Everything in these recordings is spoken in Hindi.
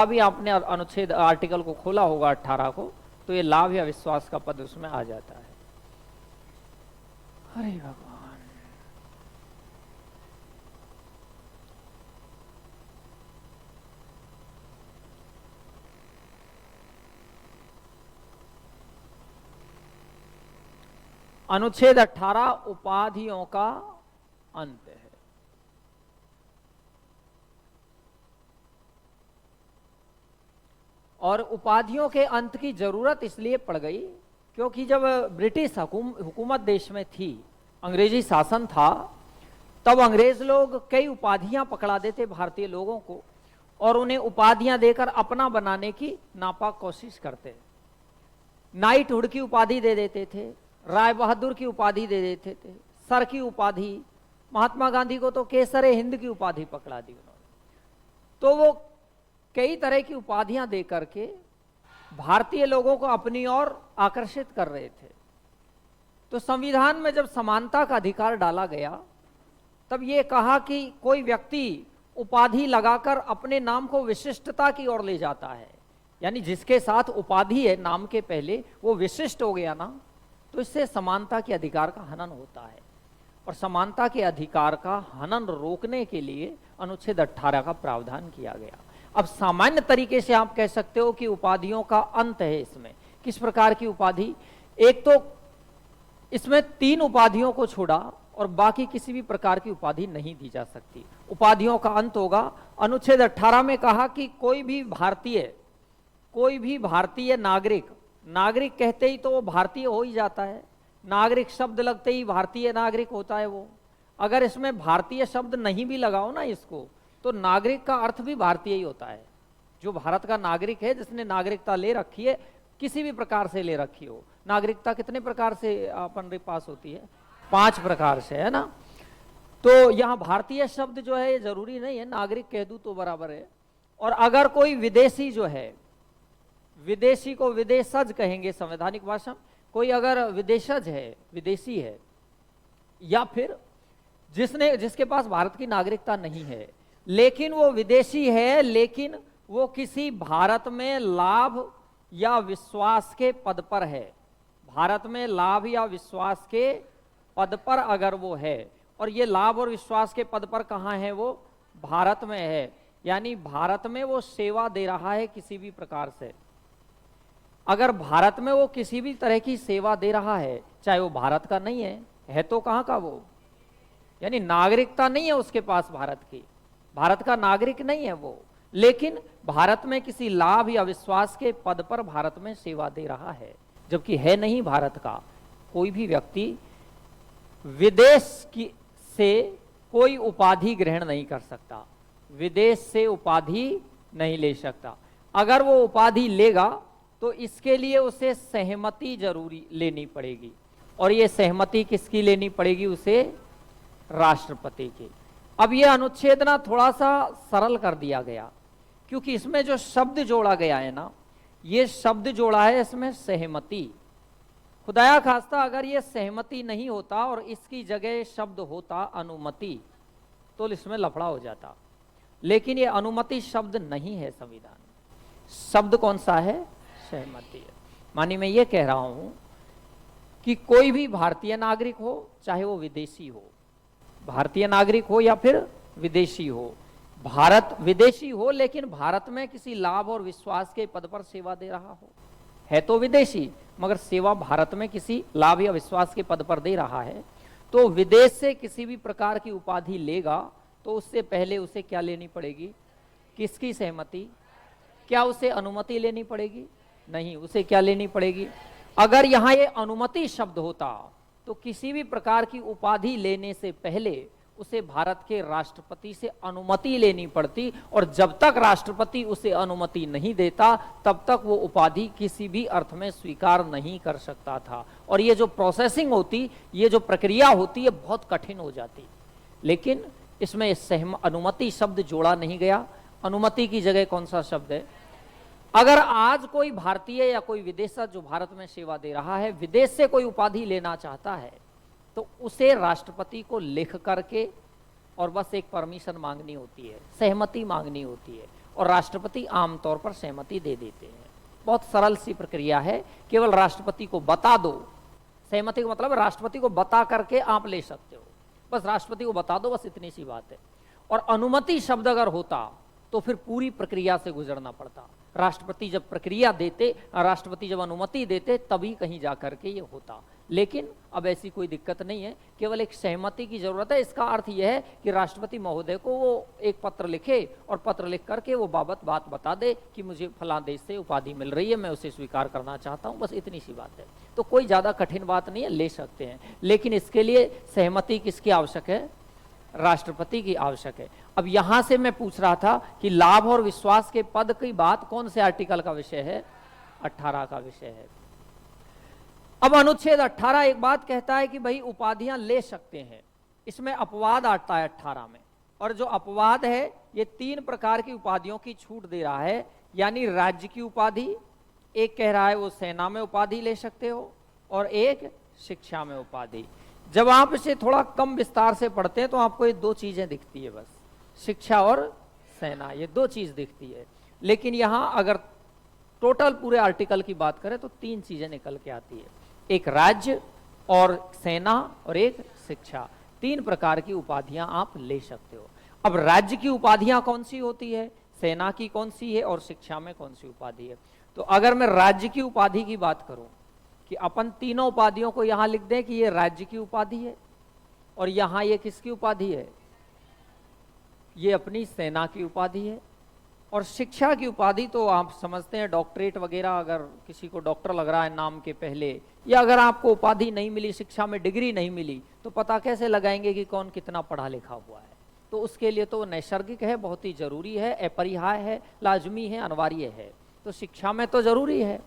अभी आपने अनुच्छेद आर्टिकल को खोला होगा 18 को, तो ये लाभ या विश्वास का पद उसमें आ जाता है। अरे भगवान, अनुच्छेद 18 उपाधियों का अंत है। और उपाधियों के अंत की जरूरत इसलिए पड़ गई क्योंकि जब ब्रिटिश हुकूमत देश में थी, अंग्रेजी शासन था, तब अंग्रेज लोग कई उपाधियां पकड़ा देते भारतीय लोगों को और उन्हें उपाधियां देकर अपना बनाने की नापाक कोशिश करते। नाइटहुड की उपाधि दे देते थे, राय बहादुर की उपाधि दे देते थे, सर की उपाधि, महात्मा गांधी को तो केसरे हिंद की उपाधि पकड़ा दी उन्होंने। तो वो कई तरह की उपाधियां दे करके भारतीय लोगों को अपनी ओर आकर्षित कर रहे थे। तो संविधान में जब समानता का अधिकार डाला गया, तब ये कहा कि कोई व्यक्ति उपाधि लगाकर अपने नाम को विशिष्टता की ओर ले जाता है, यानी जिसके साथ उपाधि है नाम के पहले, वो विशिष्ट हो गया ना, तो इससे समानता के अधिकार का हनन होता है। और समानता के अधिकार का हनन रोकने के लिए अनुच्छेद 18 का प्रावधान किया गया। अब सामान्य तरीके से आप कह सकते हो कि उपाधियों का अंत है इसमें। किस प्रकार की उपाधि? एक तो इसमें 3 उपाधियों को छोड़ा और बाकी किसी भी प्रकार की उपाधि नहीं दी जा सकती। उपाधियों का अंत होगा। अनुच्छेद 18 में कहा कि कोई भी भारतीय नागरिक, नागरिक कहते ही तो वो भारतीय हो ही जाता है, नागरिक शब्द लगते ही भारतीय नागरिक होता है वो। अगर इसमें भारतीय शब्द नहीं भी लगाओ ना इसको, तो नागरिक का अर्थ भी भारतीय ही होता है। जो भारत का नागरिक है, जिसने नागरिकता ले रखी है, किसी भी प्रकार से ले रखी हो। नागरिकता कितने प्रकार से अपन पास होती है? 5 प्रकार से, है ना। तो यहाँ भारतीय शब्द जो है ये जरूरी नहीं है, नागरिक कह दूं तो बराबर है। और अगर कोई विदेशी जो है, विदेशी को विदेशज कहेंगे संवैधानिक भाषा में, कोई अगर विदेशज है, विदेशी है, या फिर जिसके पास भारत की नागरिकता नहीं है लेकिन वो विदेशी है, लेकिन वो किसी भारत में लाभ या विश्वास के पद पर है, भारत में लाभ या विश्वास के पद पर अगर वो है, और ये लाभ और विश्वास के पद पर कहाँ है? वो भारत में है, यानी भारत में वो सेवा दे रहा है किसी भी प्रकार से। अगर भारत में वो किसी भी तरह की सेवा दे रहा है, चाहे वो भारत का नहीं है तो कहाँ का वो, यानी नागरिकता नहीं है उसके पास भारत की, भारत का नागरिक नहीं है वो, लेकिन भारत में किसी लाभ या विश्वास के पद पर भारत में सेवा दे रहा है, जबकि है नहीं भारत का। कोई भी व्यक्ति विदेश से कोई उपाधि ग्रहण नहीं कर सकता, विदेश से उपाधि नहीं ले सकता। अगर वो उपाधि लेगा तो इसके लिए उसे सहमति जरूरी लेनी पड़ेगी, और ये सहमति किसकी लेनी पड़ेगी? उसे राष्ट्रपति की। अब ये अनुच्छेद ना थोड़ा सा सरल कर दिया गया, क्योंकि इसमें जो शब्द जोड़ा गया है ना, ये शब्द जोड़ा है इसमें सहमति। खुदाया खास्ता अगर ये सहमति नहीं होता और इसकी जगह शब्द होता अनुमति, तो इसमें लफड़ा हो जाता। लेकिन ये अनुमति शब्द नहीं है संविधान में, शब्द कौन सा है? सहमति है। मानी मैं ये कह रहा हूं कि कोई भी भारतीय नागरिक हो, चाहे वो विदेशी हो, भारतीय नागरिक हो या फिर विदेशी हो, भारत विदेशी हो लेकिन भारत में किसी लाभ और विश्वास के पद पर सेवा दे रहा हो, है तो विदेशी मगर सेवा भारत में किसी लाभ या विश्वास के पद पर दे रहा है, तो विदेश से किसी भी प्रकार की उपाधि लेगा तो उससे पहले उसे क्या लेनी पड़ेगी? किसकी सहमति? क्या उसे अनुमति लेनी पड़ेगी? नहीं, उसे क्या लेनी पड़ेगी? अगर यहां ये अनुमति शब्द होता तो किसी भी प्रकार की उपाधि लेने से पहले उसे भारत के राष्ट्रपति से अनुमति लेनी पड़ती, और जब तक राष्ट्रपति उसे अनुमति नहीं देता तब तक वो उपाधि किसी भी अर्थ में स्वीकार नहीं कर सकता था। और ये जो प्रोसेसिंग होती, ये जो प्रक्रिया होती है, बहुत कठिन हो जाती। लेकिन इसमें अनुमति शब्द जोड़ा नहीं गया। अनुमति की जगह कौन सा शब्द है? अगर आज कोई भारतीय या कोई विदेशी जो भारत में सेवा दे रहा है, विदेश से कोई उपाधि लेना चाहता है, तो उसे राष्ट्रपति को लिख करके और बस एक परमिशन मांगनी होती है, सहमति मांगनी होती है, और राष्ट्रपति आमतौर पर सहमति दे देते हैं। बहुत सरल सी प्रक्रिया है, केवल राष्ट्रपति को बता दो। सहमति का मतलब राष्ट्रपति को बता करके आप ले सकते हो, बस राष्ट्रपति को बता दो, बस इतनी सी बात है। और अनुमति शब्द अगर होता तो फिर पूरी प्रक्रिया से गुजरना पड़ता। राष्ट्रपति जब प्रक्रिया देते, राष्ट्रपति जब अनुमति देते, तभी कहीं जाकर के ये होता। लेकिन अब ऐसी कोई दिक्कत नहीं है, केवल एक सहमति की जरूरत है। इसका अर्थ यह है कि राष्ट्रपति महोदय को वो एक पत्र लिखे और पत्र लिख करके वो बात बता दे कि मुझे फलां देश से उपाधि मिल रही है, मैं उसे स्वीकार करना चाहता हूं, बस इतनी सी बात है। तो कोई ज्यादा कठिन बात नहीं है, ले सकते हैं। लेकिन इसके लिए सहमति किसकी आवश्यक है? राष्ट्रपति की आवश्यक है। अब यहां से मैं पूछ रहा था कि लाभ और विश्वास के पद की बात कौन से आर्टिकल का विषय है? 18 का विषय है। अब अनुच्छेद 18 एक बात कहता है कि भाई उपाधियां ले सकते हैं। इसमें अपवाद आता है 18 में, और जो अपवाद है ये 3 प्रकार की उपाधियों की छूट दे रहा है। यानी राज्य की उपाधि, एक कह रहा है वो सेना में उपाधि ले सकते हो, और एक शिक्षा में उपाधि। जब आप इसे थोड़ा कम विस्तार से पढ़ते हैं तो आपको ये 2 चीजें दिखती है, बस शिक्षा और सेना, ये 2 चीज दिखती है। लेकिन यहां अगर टोटल पूरे आर्टिकल की बात करें तो 3 चीजें निकल के आती है, एक राज्य और सेना और एक शिक्षा। 3 प्रकार की उपाधियां आप ले सकते हो। अब राज्य की उपाधियां कौन सी होती है, सेना की कौन सी है और शिक्षा में कौन सी उपाधि है? तो अगर मैं राज्य की उपाधि की बात करूं कि अपन तीनों उपाधियों को यहां लिख दें कि ये राज्य की उपाधि है, और यहां ये किसकी उपाधि है? ये अपनी सेना की उपाधि है। और शिक्षा की उपाधि तो आप समझते हैं, डॉक्टरेट वगैरह, अगर किसी को डॉक्टर लग रहा है नाम के पहले, या अगर आपको उपाधि नहीं मिली, शिक्षा में डिग्री नहीं मिली, तो पता कैसे लगाएंगे कि कौन कितना पढ़ा लिखा हुआ है? तो उसके लिए तो नैसर्गिक है, बहुत ही जरूरी है, अपरिहार्य है, लाजमी है, अनिवार्य है। तो शिक्षा में तो जरूरी है।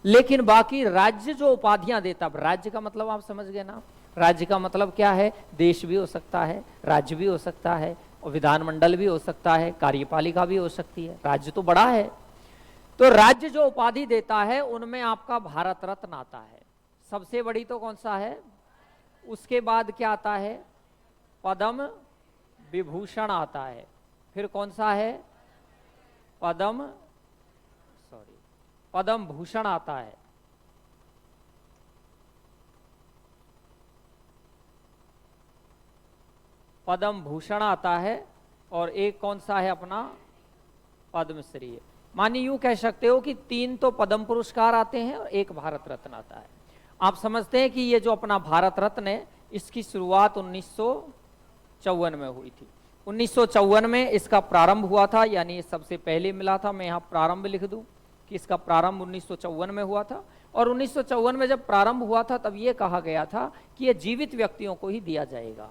लेकिन बाकी राज्य जो उपाधियां देता, राज्य का मतलब आप समझ गए ना? राज्य का मतलब क्या है? देश भी हो सकता है, राज्य भी हो सकता है, और विधानमंडल भी हो सकता है, कार्यपालिका भी हो सकती है। राज्य तो बड़ा है। तो राज्य जो उपाधि देता है उनमें आपका भारत रत्न आता है, सबसे बड़ी तो कौन सा है? उसके बाद क्या आता है? पद्म विभूषण आता है। फिर कौन सा है? पद्म भूषण आता है। पद्म भूषण आता है, और एक कौन सा है अपना? पद्मश्री है। मानिए यूं कह सकते हो कि 3 तो पद्म पुरस्कार आते हैं और एक भारत रत्न आता है। आप समझते हैं कि ये जो अपना भारत रत्न है, इसकी शुरुआत 1954 में हुई थी। 1954 में इसका प्रारंभ हुआ था, यानी सबसे पहले मिला था। मैं यहाँ प्रारंभ लिख दूं कि इसका प्रारंभ 1954 में हुआ था। और 1954 में जब प्रारंभ हुआ था तब ये कहा गया था कि यह जीवित व्यक्तियों को ही दिया जाएगा।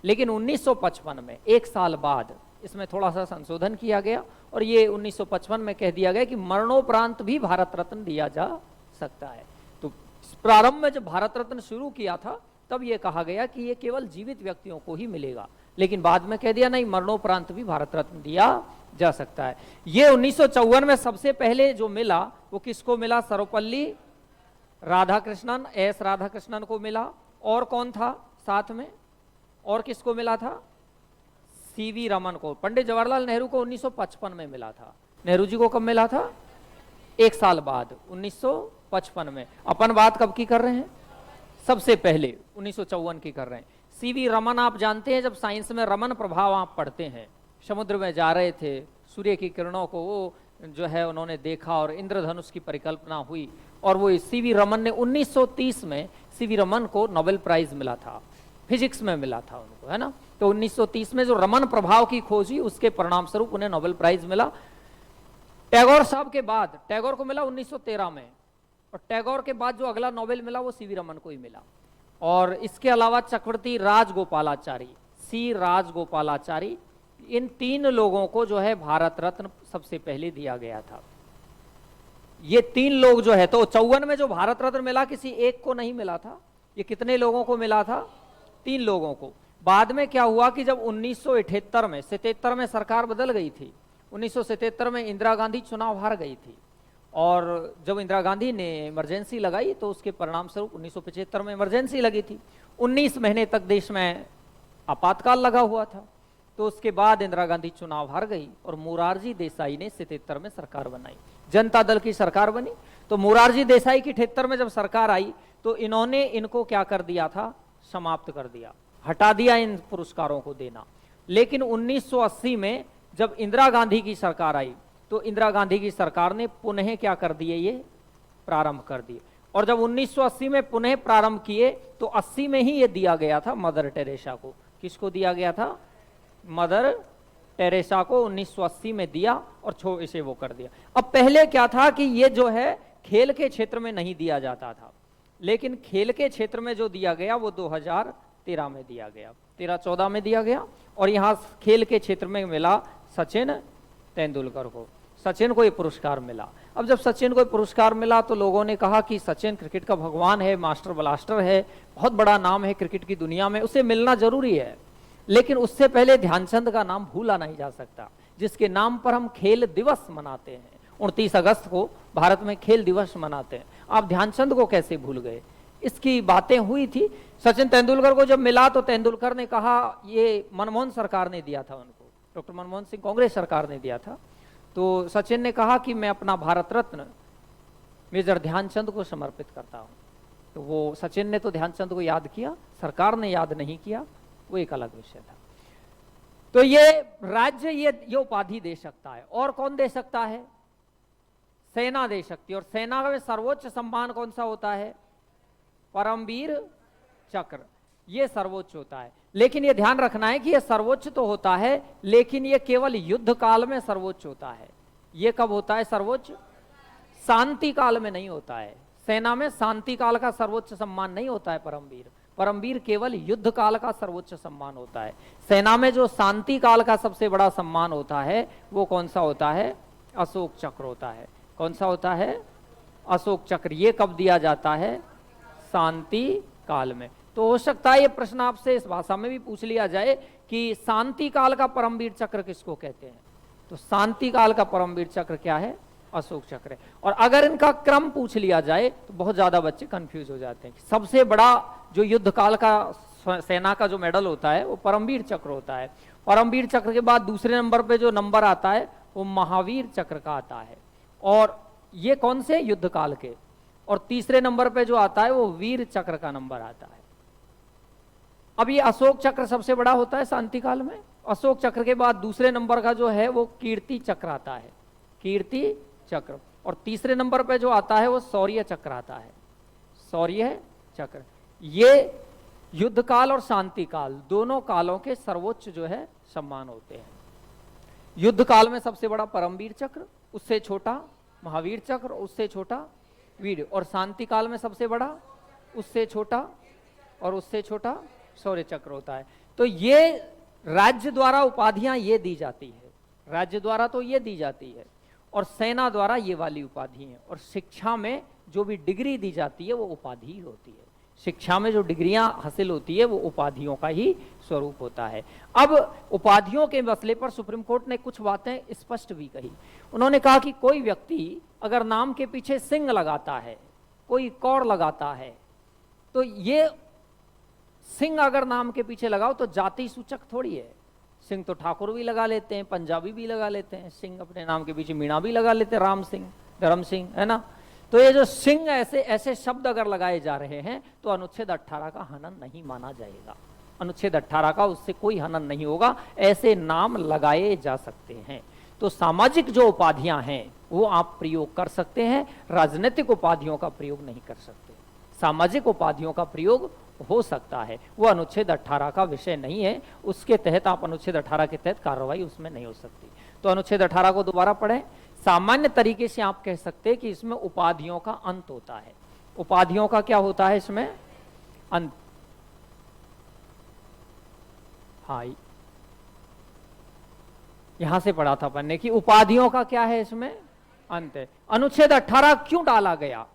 लेकिन 1955 में, 1 साल बाद, इसमें थोड़ा सा संशोधन किया गया और ये 1955 में कह दिया गया कि मरणोपरांत भी भारत रत्न दिया जा सकता है। तो प्रारंभ में जब भारत रत्न शुरू किया था तब ये कहा गया कि ये केवल जीवित व्यक्तियों को ही मिलेगा, लेकिन बाद में कह दिया नहीं, मरणोपरांत भी भारत रत्न दिया जा सकता है। ये 1954 में सबसे पहले जो मिला वो किसको मिला? सर्वपल्ली राधाकृष्णन, एस राधाकृष्णन को मिला। और कौन था साथ में? और किसको मिला था? सीवी रमन को। पंडित जवाहरलाल नेहरू को 1955 में मिला था। नेहरू जी को कब मिला था? 1 साल बाद, 1955 में। अपन बात कब की कर रहे हैं? सबसे पहले 1954 की कर रहे हैं। सीवी रमन आप जानते हैं, जब साइंस में रमन प्रभाव आप पढ़ते हैं, समुद्र में जा रहे थे, सूर्य की किरणों को वो जो है उन्होंने देखा और इंद्रधनुष की परिकल्पना हुई, और वो सीवी रमन ने 1930 में सीवी रमन को नोबेल प्राइज मिला था, फिजिक्स में मिला था उनको, है ना। तो 1930 में जो रमन प्रभाव की खोज हुई उसके परिणाम स्वरूप उन्हें नोबेल प्राइज मिला। टैगोर साहब के बाद, टैगोर को मिला 1913 में, और टैगोर के बाद जो अगला नोबेल मिला वो सीवी रमन को ही मिला। और इसके अलावा चक्रवर्ती राजगोपालाचारी, सी राजगोपालाचारी, इन 3 लोगों को जो है भारत रत्न सबसे पहले दिया गया था। ये 3 लोग जो है, तो 54 में जो भारत रत्न मिला किसी एक को नहीं मिला था, ये कितने लोगों को मिला था? 3 लोगों को। बाद में क्या हुआ कि जब 1978 में, 77 में सरकार बदल गई थी, 1977 में इंदिरा गांधी चुनाव हार गई थी, और जब इंदिरा गांधी ने इमरजेंसी लगाई तो उसके परिणाम स्वरूप 1975 में इमरजेंसी लगी थी। 19 महीने तक देश में आपातकाल लगा हुआ था। तो उसके बाद इंदिरा गांधी चुनाव हार गई और मोरारजी देसाई ने 77 में सरकार बनाई, जनता दल की सरकार बनी। तो मोरारजी देसाई की 78 में जब सरकार आई तो इन्होंने इनको क्या कर दिया था, समाप्त कर दिया, हटा दिया इन पुरस्कारों को देना। लेकिन 1980 में जब इंदिरा गांधी की सरकार आई तो इंदिरा गांधी की सरकार ने पुनः क्या कर दिए, ये प्रारंभ कर दिए। और जब 1980 में पुनः प्रारंभ किए तो 80 में ही ये दिया गया था मदर टेरेसा को। किसको दिया गया था, मदर टेरेसा को 1980 में दिया और इसे वो कर दिया। अब पहले क्या था कि ये जो है खेल के क्षेत्र में नहीं दिया जाता था, लेकिन खेल के क्षेत्र में जो दिया गया वो 2013 में दिया गया, 13-14 में दिया गया। और यहाँ खेल के क्षेत्र में मिला सचिन तेंदुलकर को, सचिन को ये पुरस्कार मिला। अब जब सचिन को पुरस्कार मिला तो लोगों ने कहा कि सचिन क्रिकेट का भगवान है, मास्टर ब्लास्टर है, बहुत बड़ा नाम है क्रिकेट की दुनिया में, उसे मिलना जरूरी है। लेकिन उससे पहले ध्यानचंद का नाम भूला नहीं जा सकता, जिसके नाम पर हम खेल दिवस मनाते हैं। 29 अगस्त को भारत में खेल दिवस मनाते हैं। आप ध्यानचंद को कैसे भूल गए, इसकी बातें हुई थी। सचिन तेंदुलकर को जब मिला तो तेंदुलकर ने कहा, ये मनमोहन सरकार ने दिया था उनको, डॉक्टर मनमोहन सिंह कांग्रेस सरकार ने दिया था। तो सचिन ने कहा कि मैं अपना भारत रत्न मेजर ध्यानचंद को समर्पित करता हूं। तो वो सचिन ने तो ध्यानचंद को याद किया, सरकार ने याद नहीं किया, वो एक अलग विषय था। तो ये राज्य ये उपाधि दे सकता है। और कौन दे सकता है, सेना दे सकती है। और सेना में सर्वोच्च सम्मान कौन सा होता है, परमवीर चक्र, ये सर्वोच्च होता है। लेकिन ये ध्यान रखना है कि ये सर्वोच्च तो होता है, लेकिन ये केवल युद्ध काल में सर्वोच्च होता है। ये कब होता है सर्वोच्च, शांति काल में नहीं होता है। सेना में शांति काल का सर्वोच्च सम्मान नहीं होता है परमवीर, परमवीर केवल युद्ध काल का सर्वोच्च सम्मान होता है। सेना में जो शांति काल का सबसे बड़ा सम्मान होता है वो कौन सा होता है, अशोक चक्र होता है। कौन सा होता है, अशोक चक्र। ये कब दिया जाता है, शांति काल में। तो हो सकता है ये प्रश्न आपसे इस भाषा में भी पूछ लिया जाए कि शांति काल का परमवीर चक्र किसको कहते हैं। तो शांति काल का परमवीर चक्र क्या है, अशोक चक्र है। और अगर इनका क्रम पूछ लिया जाए तो बहुत ज्यादा बच्चे कंफ्यूज हो जाते हैं। सबसे बड़ा जो युद्ध काल का सेना का जो मेडल होता है वो परमवीर चक्र होता है। परमवीर चक्र के बाद दूसरे नंबर पे जो नंबर आता है वो महावीर चक्र का आता है, और ये कौन से, युद्ध काल के। और तीसरे नंबर पे जो आता है वो वीर चक्र का नंबर आता है। अब ये अशोक चक्र सबसे बड़ा होता है शांति काल में। अशोक चक्र के बाद दूसरे नंबर का जो है वो कीर्ति चक्र आता है, कीर्ति चक्र। और तीसरे नंबर पे जो आता है वो शौर्य चक्र आता है, शौर्य चक्र। ये युद्ध काल और शांति काल दोनों कालों के सर्वोच्च जो है सम्मान होते हैं। युद्ध काल में सबसे बड़ा परमवीर चक्र, उससे छोटा महावीर चक्र, उससे छोटा वीर। और शांति काल में सबसे बड़ा, उससे छोटा और उससे छोटा शौर्य चक्र होता है। तो ये राज्य द्वारा उपाधियां ये दी जाती है, राज्य द्वारा तो ये दी जाती है, और सेना द्वारा ये वाली उपाधि है। और शिक्षा में जो भी डिग्री दी जाती है वो उपाधि होती है। शिक्षा में जो डिग्रियां हासिल होती है वो उपाधियों का ही स्वरूप होता है। अब उपाधियों के मसले पर सुप्रीम कोर्ट ने कुछ बातें स्पष्ट भी कही। उन्होंने कहा कि कोई व्यक्ति अगर नाम के पीछे सिंह लगाता है, कोई कौर लगाता है, तो ये सिंह अगर नाम के पीछे लगाओ तो जाति सूचक थोड़ी है। सिंह तो ठाकुर भी लगा लेते हैं, पंजाबी भी लगा लेते हैं, सिंह अपने नाम के पीछे मीणा भी लगा लेते हैं, राम सिंह, धर्म सिंह, है ना। तो ये जो सिंह ऐसे ऐसे शब्द अगर लगाए जा रहे हैं तो अनुच्छेद 18 का हनन नहीं माना जाएगा। अनुच्छेद 18 का उससे कोई हनन नहीं होगा, ऐसे नाम लगाए जा सकते हैं। तो सामाजिक जो उपाधियां हैं वो आप प्रयोग कर सकते हैं, राजनीतिक उपाधियों का प्रयोग नहीं कर सकते। सामाजिक उपाधियों का प्रयोग हो सकता है, वो अनुच्छेद 18 का विषय नहीं है, उसके तहत आप अनुच्छेद 18 के तहत कार्रवाई उसमें नहीं हो सकती। तो अनुच्छेद 18 को दोबारा पढ़ें। सामान्य तरीके से आप कह सकते हैं कि इसमें उपाधियों का अंत होता है। उपाधियों का क्या होता है इसमें, अंत। हाँ, यहां से पढ़ा था अपन ने कि उपाधियों का क्या है इसमें, अंत है। अनुच्छेद 18 क्यों डाला गया,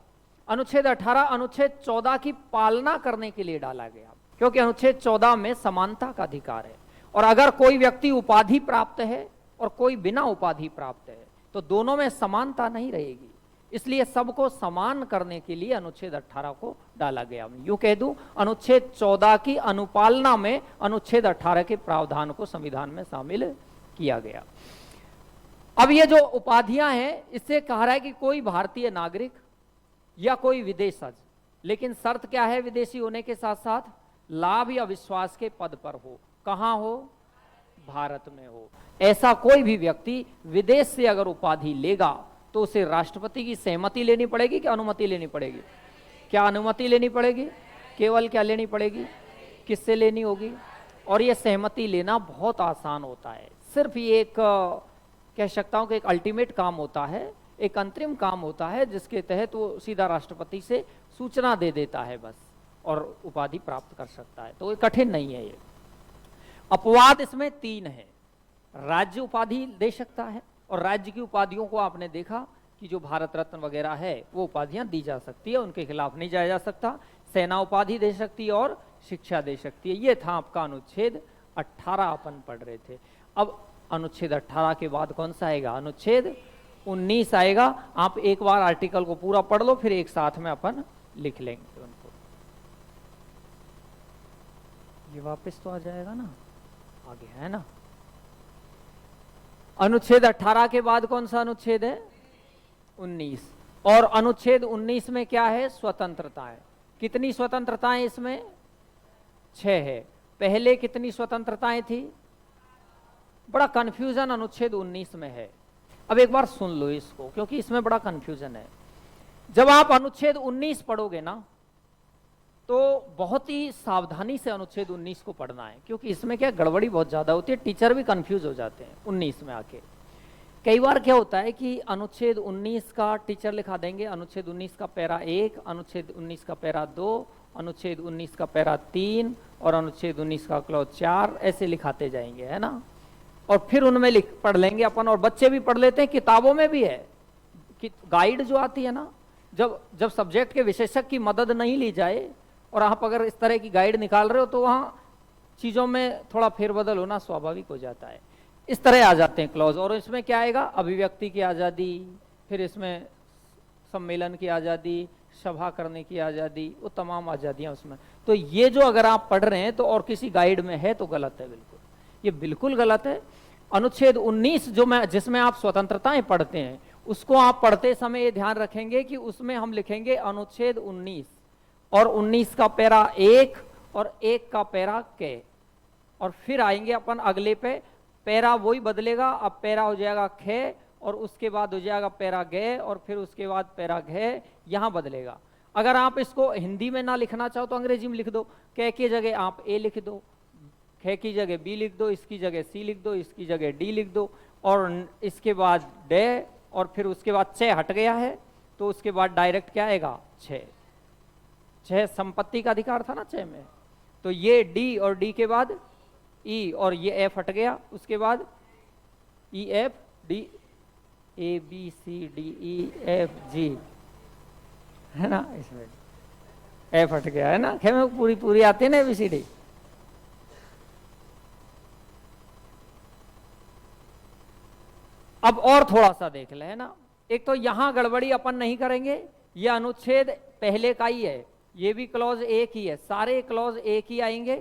अनुच्छेद 18 अनुच्छेद 14 की पालना करने के लिए डाला गया, क्योंकि अनुच्छेद 14 में समानता का अधिकार है। और अगर कोई व्यक्ति उपाधि प्राप्त है और कोई बिना उपाधि प्राप्त है तो दोनों में समानता नहीं रहेगी। इसलिए सबको समान करने के लिए अनुच्छेद 18 को डाला गया। यूं कह दूं, अनुच्छेद 14 की अनुपालना में अनुच्छेद 18 के प्रावधान को संविधान में शामिल किया गया। अब ये जो उपाधियां हैं, इससे कह रहा है कि कोई भारतीय नागरिक या कोई विदेशज, लेकिन शर्त क्या है विदेशी होने के साथ साथ, लाभ या विश्वास के पद पर हो। कहां हो? भारत में हो। ऐसा कोई भी व्यक्ति विदेश से अगर उपाधि लेगा तो उसे राष्ट्रपति की सहमति लेनी पड़ेगी कि अनुमति लेनी पड़ेगी? क्या अनुमति लेनी पड़ेगी? केवल क्या लेनी पड़ेगी? किससे लेनी होगी? और यह सहमति लेना बहुत आसान होता है। सिर्फ ये एक कह सकता हूं कि एक अल्टीमेट काम होता है, एक अंतरिम काम होता है, जिसके तहत वो सीधा राष्ट्रपति से सूचना दे देता है बस, और उपाधि प्राप्त कर सकता है। तो ये कठिन नहीं है। ये अपवाद इसमें 3 है। राज्य उपाधि दे सकता है, और राज्य की उपाधियों को आपने देखा कि जो भारत रत्न वगैरह है वो उपाधियां दी जा सकती है, उनके खिलाफ नहीं जाया जा सकता। सेना उपाधि दे सकती है और शिक्षा दे सकती है। ये था आपका अनुच्छेद 18 अपन पढ़ रहे थे। अब अनुच्छेद 18 के बाद कौन सा आएगा? अनुच्छेद 19 आएगा। आप एक बार आर्टिकल को पूरा पढ़ लो, फिर एक साथ में अपन लिख लेंगे उनको। ये वापस तो आ जाएगा ना, आगे है ना। अनुच्छेद 18 के बाद कौन सा अनुच्छेद है? 19। और अनुच्छेद 19 में क्या है? स्वतंत्रताएं। कितनी स्वतंत्रताएं इसमें? 6 है। पहले कितनी स्वतंत्रताएं थी? बड़ा कंफ्यूजन अनुच्छेद 19 में है। अब एक बार सुन लो इसको, क्योंकि इसमें बड़ा कंफ्यूजन है। जब आप अनुच्छेद 19 पढ़ोगे ना, तो बहुत ही सावधानी से अनुच्छेद 19 को पढ़ना है, क्योंकि इसमें क्या गड़बड़ी बहुत ज्यादा होती है। टीचर भी कंफ्यूज हो जाते हैं 19 में आके। कई बार क्या होता है कि अनुच्छेद 19 का टीचर लिखा देंगे, अनुच्छेद 19 का पैरा 1, अनुच्छेद 19 का पैरा 2, अनुच्छेद 19 का पैरा 3 और अनुच्छेद 19 का क्लॉज 4, ऐसे लिखाते जाएंगे, है ना। और फिर उनमें पढ़ लेंगे अपन, और बच्चे भी पढ़ लेते हैं, किताबों में भी है कि गाइड जो आती है ना, जब सब्जेक्ट के विशेषज्ञ की मदद नहीं ली जाए और आप अगर इस तरह की गाइड निकाल रहे हो, तो वहां चीजों में थोड़ा फेरबदल होना स्वाभाविक हो जाता है। इस तरह आ जाते हैं क्लॉज। और इसमें क्या आएगा? अभिव्यक्ति की आजादी, फिर इसमें सम्मेलन की आजादी, सभा करने की आजादी, वो तमाम आजादियां उसमें। तो ये जो अगर आप पढ़ रहे हैं तो और किसी गाइड में है तो गलत है, बिल्कुल, ये बिल्कुल गलत है। अनुच्छेद 19 जिसमें आप स्वतंत्रताएं पढ़ते हैं, उसको आप पढ़ते समय ये ध्यान रखेंगे कि उसमें हम लिखेंगे अनुच्छेद 19, और 19 का पैरा 1 और 1 का पैरा के, और फिर आएंगे अपन अगले पे, पैरा वही बदलेगा। अब पैरा हो जाएगा खे, और उसके बाद हो जाएगा पैरा गे, और फिर उसके बाद पैरा घे, यहां बदलेगा। अगर आप इसको हिंदी में ना लिखना चाहो तो अंग्रेजी में लिख दो। कै की जगह आप ए लिख दो, खे की जगह बी लिख दो, इसकी जगह सी लिख दो, इसकी जगह डी लिख दो, और इसके बाद डे, और फिर उसके बाद 6 हट गया है, तो उसके बाद डायरेक्ट क्या आएगा? 6 संपत्ति का अधिकार था ना 6 में, तो ये डी, और डी के बाद ई, और ये एफ हट गया, उसके बाद E F D, A B C D E F G, है ना। इसमें एफ हट गया, है ना। खे में पूरी आती है ना ABCD। अब और थोड़ा सा देख ले, है ना। एक तो यहां गड़बड़ी अपन नहीं करेंगे, ये अनुच्छेद पहले का ही है, ये भी क्लॉज एक ही है, सारे क्लॉज एक ही आएंगे,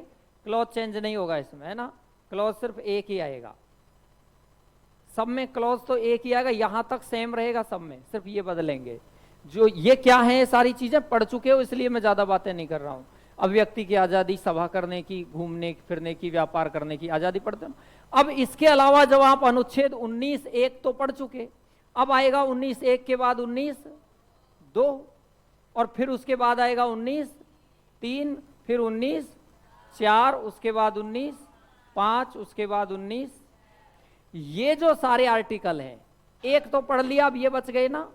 क्लॉज चेंज नहीं होगा इसमें, है ना। क्लॉज सिर्फ एक ही आएगा, सब में क्लॉज तो एक ही आएगा, यहां तक सेम रहेगा सब में, सिर्फ ये बदलेंगे। जो ये क्या है, ये सारी चीजें पढ़ चुके हो, इसलिए मैं ज्यादा बातें नहीं कर रहा हूं। अभिव्यक्ति की आजादी, सभा करने की, घूमने फिरने की, व्यापार करने की आजादी पढ़ते हो। अब इसके अलावा जब आप अनुच्छेद 19(1) तो पढ़ चुके, अब आएगा 19(1) के बाद 19(2), और फिर उसके बाद आएगा 19(3), फिर 19(4), उसके बाद 19(5), उसके बाद 19। ये जो सारे आर्टिकल हैं, एक तो पढ़ लिया, अब ये बच गए ना,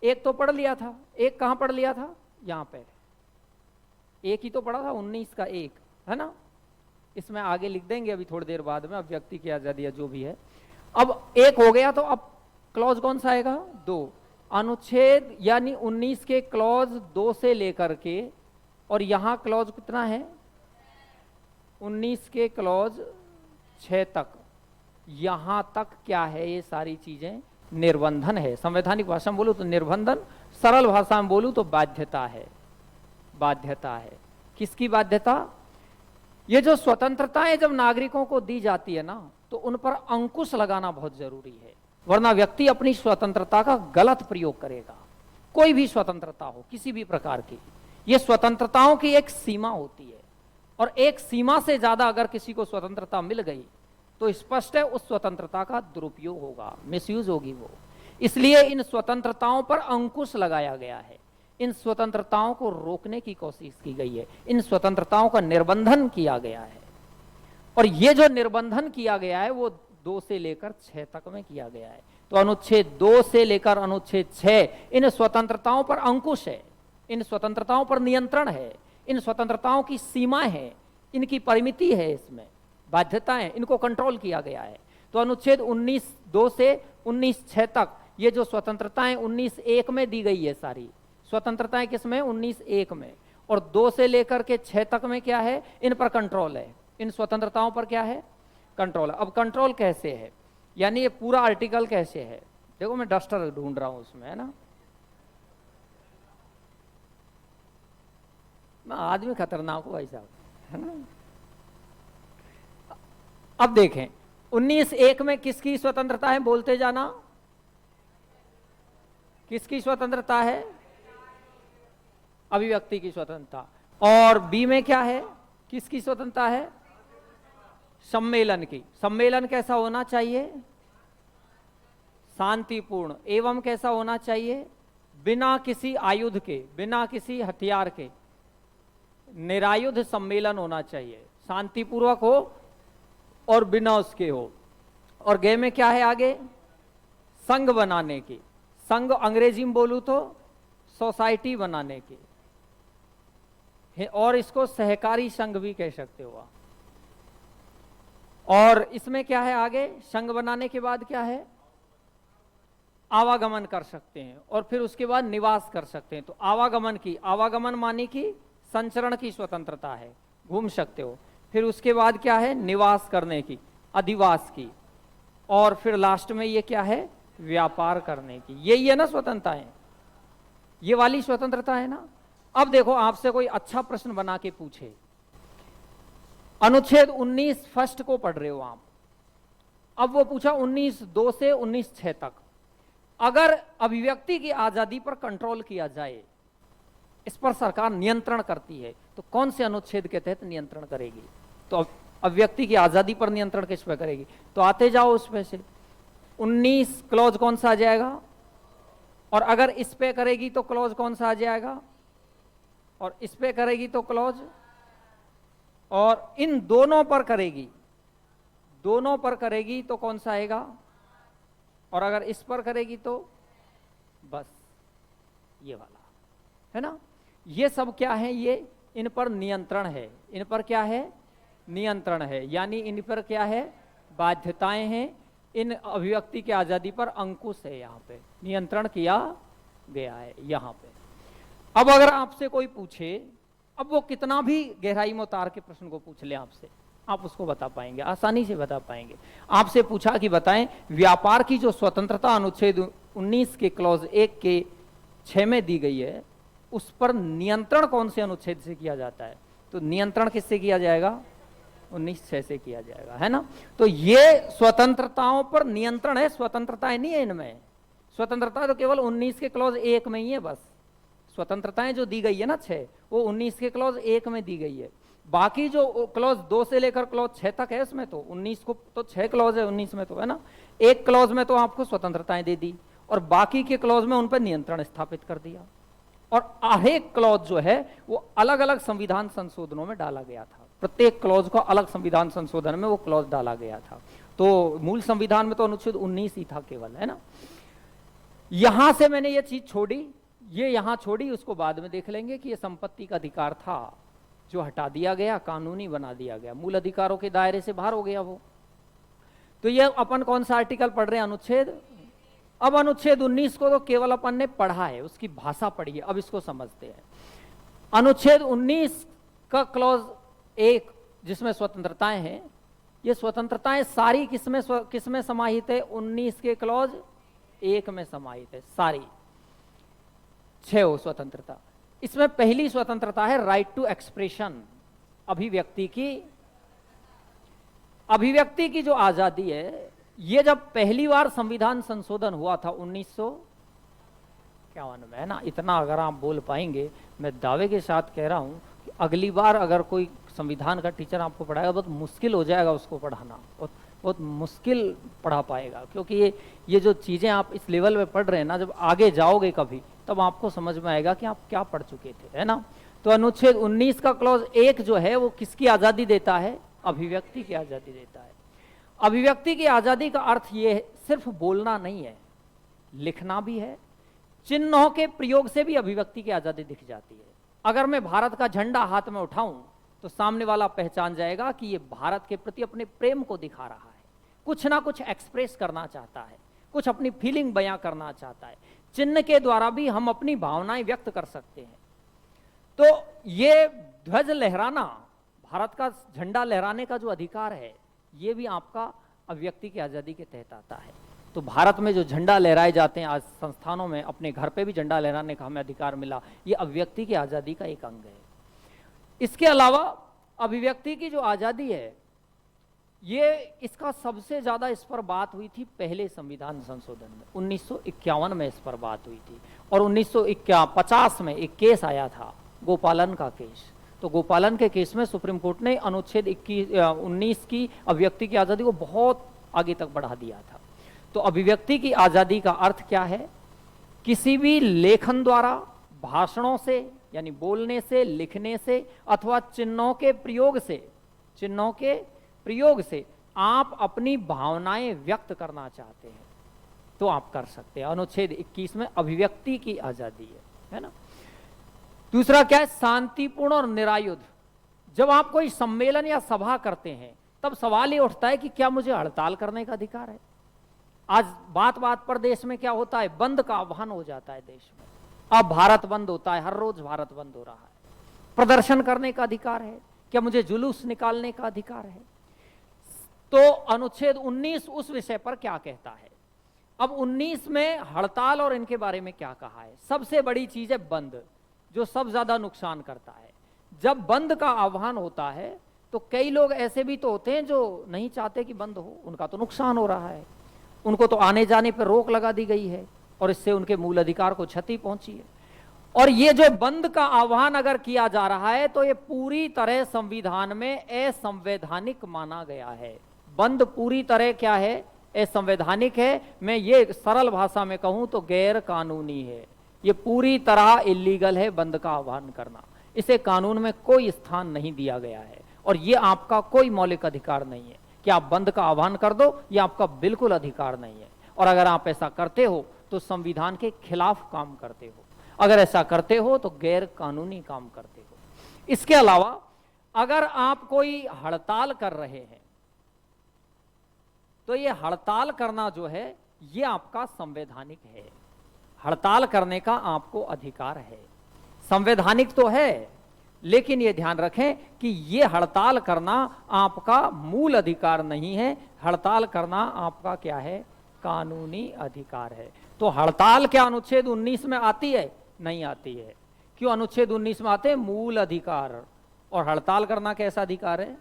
एक तो पढ़ लिया था, एक कहां पढ़ लिया था? यहां पे एक ही तो पढ़ा था, 19 का 1, है ना। इसमें आगे लिख देंगे अभी थोड़ी देर बाद में, अभिव्यक्ति की आजादी जो भी है। अब एक हो गया, तो अब क्लॉज कौन सा आएगा? 2। अनुच्छेद यानी 19 के क्लॉज 2 से लेकर के, और यहां क्लॉज कितना है? 19 के क्लॉज 6 तक, यहां तक क्या है, ये सारी चीजें निर्बंधन है। संवैधानिक भाषा में बोलूं तो निर्बंधन, सरल भाषा में बोलूं तो बाध्यता है। बाध्यता है, किसकी बाध्यता? ये जो स्वतंत्रताएं जब नागरिकों को दी जाती है ना, तो उन पर अंकुश लगाना बहुत जरूरी है, वरना व्यक्ति अपनी स्वतंत्रता का गलत प्रयोग करेगा। कोई भी स्वतंत्रता हो, किसी भी प्रकार की, ये स्वतंत्रताओं की एक सीमा होती है, और एक सीमा से ज्यादा अगर किसी को स्वतंत्रता मिल गई तो स्पष्ट है उस स्वतंत्रता का दुरुपयोग होगा, मिसयूज होगी वो। इसलिए इन स्वतंत्रताओं पर अंकुश लगाया गया है, इन स्वतंत्रताओं को रोकने की कोशिश की गई है, इन स्वतंत्रताओं का निर्बंधन किया गया है। और ये जो निर्बंधन किया गया है वो 2 से लेकर 6 तक में किया गया है। तो अनुच्छेद 2 से लेकर अनुच्छेद 6 इन स्वतंत्रताओं पर अंकुश है, इन स्वतंत्रताओं पर नियंत्रण है, इन स्वतंत्रताओं की सीमाएं हैं, इनकी परिमिति है, इसमें बाध्यताएं, इनको कंट्रोल किया गया है। तो अनुच्छेद 19(2) से 19(6) तक ये जो स्वतंत्रताएं 19(1) में दी गई है, सारी स्वतंत्रताएं किसमें? 19(1) में। और 2 से लेकर के 6 तक में क्या है? इन पर कंट्रोल है, इन स्वतंत्रताओं पर क्या है? कंट्रोल। अब कंट्रोल कैसे है, यानी ये पूरा आर्टिकल कैसे है? देखो मैं डस्टर ढूंढ रहा हूं उसमें, है ना, आदमी खतरनाक हो भाई साहब, है ना। अब देखें 19(1) में किसकी स्वतंत्रता है? बोलते जाना, किसकी स्वतंत्रता है? अभिव्यक्ति की स्वतंत्रता। और बी में क्या है? किसकी स्वतंत्रता है? सम्मेलन की। सम्मेलन कैसा होना चाहिए? शांतिपूर्ण। एवं कैसा होना चाहिए? बिना किसी आयुध के, बिना किसी हथियार के, निरायुध सम्मेलन होना चाहिए, शांतिपूर्वक हो और बिना उसके हो। और गे में क्या है आगे? संघ बनाने की। संघ अंग्रेजी में बोलूं तो सोसाइटी बनाने की, और इसको सहकारी संघ भी कह सकते हो। और इसमें क्या है आगे? संघ बनाने के बाद क्या है? आवागमन कर सकते हैं, और फिर उसके बाद निवास कर सकते हैं। तो आवागमन की, आवागमन माने की संचरण की स्वतंत्रता है, घूम सकते हो। फिर उसके बाद क्या है? निवास करने की, अधिवास की। और फिर लास्ट में ये क्या है? व्यापार करने की। यही है ना स्वतंत्रताएं, ये वाली स्वतंत्रता है ना। अब देखो आपसे कोई अच्छा प्रश्न बना के पूछे, अनुच्छेद 19 फर्स्ट को पढ़ रहे हो आप, अब वो पूछा 19(2) से 19(6) तक, अगर अभिव्यक्ति की आजादी पर कंट्रोल किया जाए, इस पर सरकार नियंत्रण करती है, तो कौन से अनुच्छेद के तहत नियंत्रण करेगी? तो अभिव्यक्ति की आजादी पर नियंत्रण किस पे करेगी? तो आते जाओ उसमें से 19 क्लॉज कौन सा आ जाएगा? और अगर इस पे करेगी तो क्लॉज कौन सा आ जाएगा? और इस पे करेगी तो क्लॉज, और इन दोनों पर करेगी, दोनों पर करेगी तो कौन सा आएगा? और अगर इस पर करेगी तो बस ये वाला, है ना। ये सब क्या है? ये इन पर नियंत्रण है, इन पर क्या है? नियंत्रण है, यानी इन पर क्या है? बाध्यताएं हैं, इन अभिव्यक्ति की आजादी पर अंकुश है, यहाँ पे नियंत्रण किया गया है यहाँ पे। अब अगर आपसे कोई पूछे, अब वो कितना भी गहराई में उतार के प्रश्न को पूछ ले आपसे, आप उसको बता पाएंगे, आसानी से बता पाएंगे। आपसे पूछा कि बताएं व्यापार की जो स्वतंत्रता अनुच्छेद 19 के क्लॉज 1 के 6 में दी गई है, उस पर नियंत्रण कौन से अनुच्छेद से किया जाता है? तो नियंत्रण किससे किया जाएगा? 19(6) से किया जाएगा, है ना। तो ये स्वतंत्रताओं पर नियंत्रण है, स्वतंत्रताएं नहीं है इनमें। स्वतंत्रता तो केवल 19 के क्लॉज 1 में ही है, बस स्वतंत्रताएं जो दी गई है ना 6, वो 19 के क्लॉज 1 में दी गई है। बाकी जो क्लॉज 2 से लेकर क्लॉज 6 तक है, उसमें तो 19 को तो 6 क्लॉज है 19 में, तो है ना। एक क्लॉज में तो आपको स्वतंत्रताएं दे दी, और बाकी के क्लॉज में उन पर नियंत्रण स्थापित कर दिया। और हर एक क्लॉज जो है वो अलग अलग संविधान संशोधनों में डाला गया था, प्रत्येक क्लॉज को अलग संविधान संशोधन में वो क्लॉज डाला गया था। तो मूल संविधान में तो अनुच्छेद 19 ही था केवल, है ना। यहां से मैंने ये चीज छोड़ी, ये यहां छोड़ी, उसको बाद में देख लेंगे कि ये संपत्ति का अधिकार था जो हटा दिया गया, कानूनी बना दिया गया, मूल अधिकारों के दायरे से बाहर हो गया वो। तो ये अपन कौन सा आर्टिकल पढ़ रहे हैं? अनुच्छेद। अब अनुच्छेद 19 को तो केवल अपन ने पढ़ा है, उसकी भाषा पढ़ी है, अब इसको समझते हैं। अनुच्छेद 19 का क्लॉज 1 जिसमें स्वतंत्रताएं हैं, ये स्वतंत्रताएं सारी किसमें समाहित है? 19 के क्लॉज एक में समाहित है सारी 6 स्वतंत्रता। इसमें पहली स्वतंत्रता है राइट टू एक्सप्रेशन, अभिव्यक्ति की जो आजादी है। ये जब पहली बार संविधान संशोधन हुआ था 1951 में, है ना। इतना अगर आप बोल पाएंगे, मैं दावे के साथ कह रहा हूं कि अगली बार अगर कोई संविधान का टीचर आपको पढ़ाएगा बहुत मुश्किल हो जाएगा उसको पढ़ाना, बहुत मुश्किल पढ़ा पाएगा, क्योंकि ये जो चीजें आप इस लेवल पे पढ़ रहे हैं ना, जब आगे जाओगे कभी तब आपको समझ में आएगा कि आप क्या पढ़ चुके थे, है ना। तो अनुच्छेद 19 का क्लॉज 1 जो है वो किसकी आजादी देता है? अभिव्यक्ति की आजादी देता है। अभिव्यक्ति की आजादी का अर्थ ये सिर्फ बोलना नहीं है, लिखना भी है। चिन्हों के प्रयोग से भी अभिव्यक्ति की आजादी दिख जाती है। अगर मैं भारत का झंडा हाथ में उठाऊं तो सामने वाला पहचान जाएगा कि ये भारत के प्रति अपने प्रेम को दिखा रहा है, कुछ ना कुछ एक्सप्रेस करना चाहता है, कुछ अपनी फीलिंग बयां करना चाहता है। चिन्ह के द्वारा भी हम अपनी भावनाएं व्यक्त कर सकते हैं। तो ये ध्वज लहराना, भारत का झंडा लहराने का जो अधिकार है, ये भी आपका अभिव्यक्ति की आजादी के तहत आता है। तो भारत में जो झंडा लहराए जाते हैं आज संस्थानों में, अपने घर पे भी झंडा लहराने का हमें अधिकार मिला, ये अभिव्यक्ति की आजादी का एक अंग है। इसके अलावा अभिव्यक्ति की जो आजादी है, ये इसका सबसे ज्यादा इस पर बात हुई थी पहले संविधान संशोधन में, 1951 में इस पर बात हुई थी। और 1950 में एक केस आया था, गोपालन का केस। तो गोपालन के केस में सुप्रीम कोर्ट ने अनुच्छेद 19 की अभिव्यक्ति की आजादी को बहुत आगे तक बढ़ा दिया था। तो अभिव्यक्ति की आजादी का अर्थ क्या है? किसी भी लेखन द्वारा, भाषणों से यानी बोलने से, लिखने से, अथवा चिन्हों के प्रयोग से आप अपनी भावनाएं व्यक्त करना चाहते हैं तो आप कर सकते हैं। अनुच्छेद 21 में अभिव्यक्ति की आजादी है ना। दूसरा क्या है? शांतिपूर्ण और निरायुध। जब आप कोई सम्मेलन या सभा करते हैं तब सवाल ये उठता है कि क्या मुझे हड़ताल करने का अधिकार है? आज बात बात पर देश में क्या होता है? बंद का आह्वान हो जाता है देश में। अब भारत बंद होता है, हर रोज भारत बंद हो रहा है। प्रदर्शन करने का अधिकार है, क्या मुझे जुलूस निकालने का अधिकार है? तो अनुच्छेद 19 उस विषय पर क्या कहता है? अब 19 में हड़ताल और इनके बारे में क्या कहा है? सबसे बड़ी चीज है बंद, जो सब ज्यादा नुकसान करता है। जब बंद का आह्वान होता है तो कई लोग ऐसे भी तो होते हैं जो नहीं चाहते कि बंद हो, उनका तो नुकसान हो रहा है, उनको तो आने जाने पर रोक लगा दी गई है और इससे उनके मूल अधिकार को क्षति पहुंची है। और ये जो बंद का आह्वान अगर किया जा रहा है तो ये पूरी तरह संविधान में असंवैधानिक माना गया है। बंद पूरी तरह क्या है? असंवैधानिक है। मैं ये सरल भाषा में कहूं तो गैर कानूनी है। ये पूरी तरह इलीगल है बंद का आह्वान करना। इसे कानून में कोई स्थान नहीं दिया गया है और ये आपका कोई मौलिक अधिकार नहीं है कि आप बंद का आह्वान कर दो, ये आपका बिल्कुल अधिकार नहीं है। और अगर आप ऐसा करते हो तो संविधान के खिलाफ काम करते हो, अगर ऐसा करते हो तो गैर कानूनी काम करते हो। इसके अलावा अगर आप कोई हड़ताल कर रहे हैं तो ये हड़ताल करना जो है ये आपका संवैधानिक है। हड़ताल करने का आपको अधिकार है, संवैधानिक तो है, लेकिन ये ध्यान रखें कि ये हड़ताल करना आपका मूल अधिकार नहीं है। हड़ताल करना आपका क्या है? कानूनी अधिकार है। तो हड़ताल क्या अनुच्छेद 19 में आती है? नहीं आती है। क्यों अनुच्छेद 19 में आते हैं? मूल अधिकार। और हड़ताल करना कैसा अधिकार है?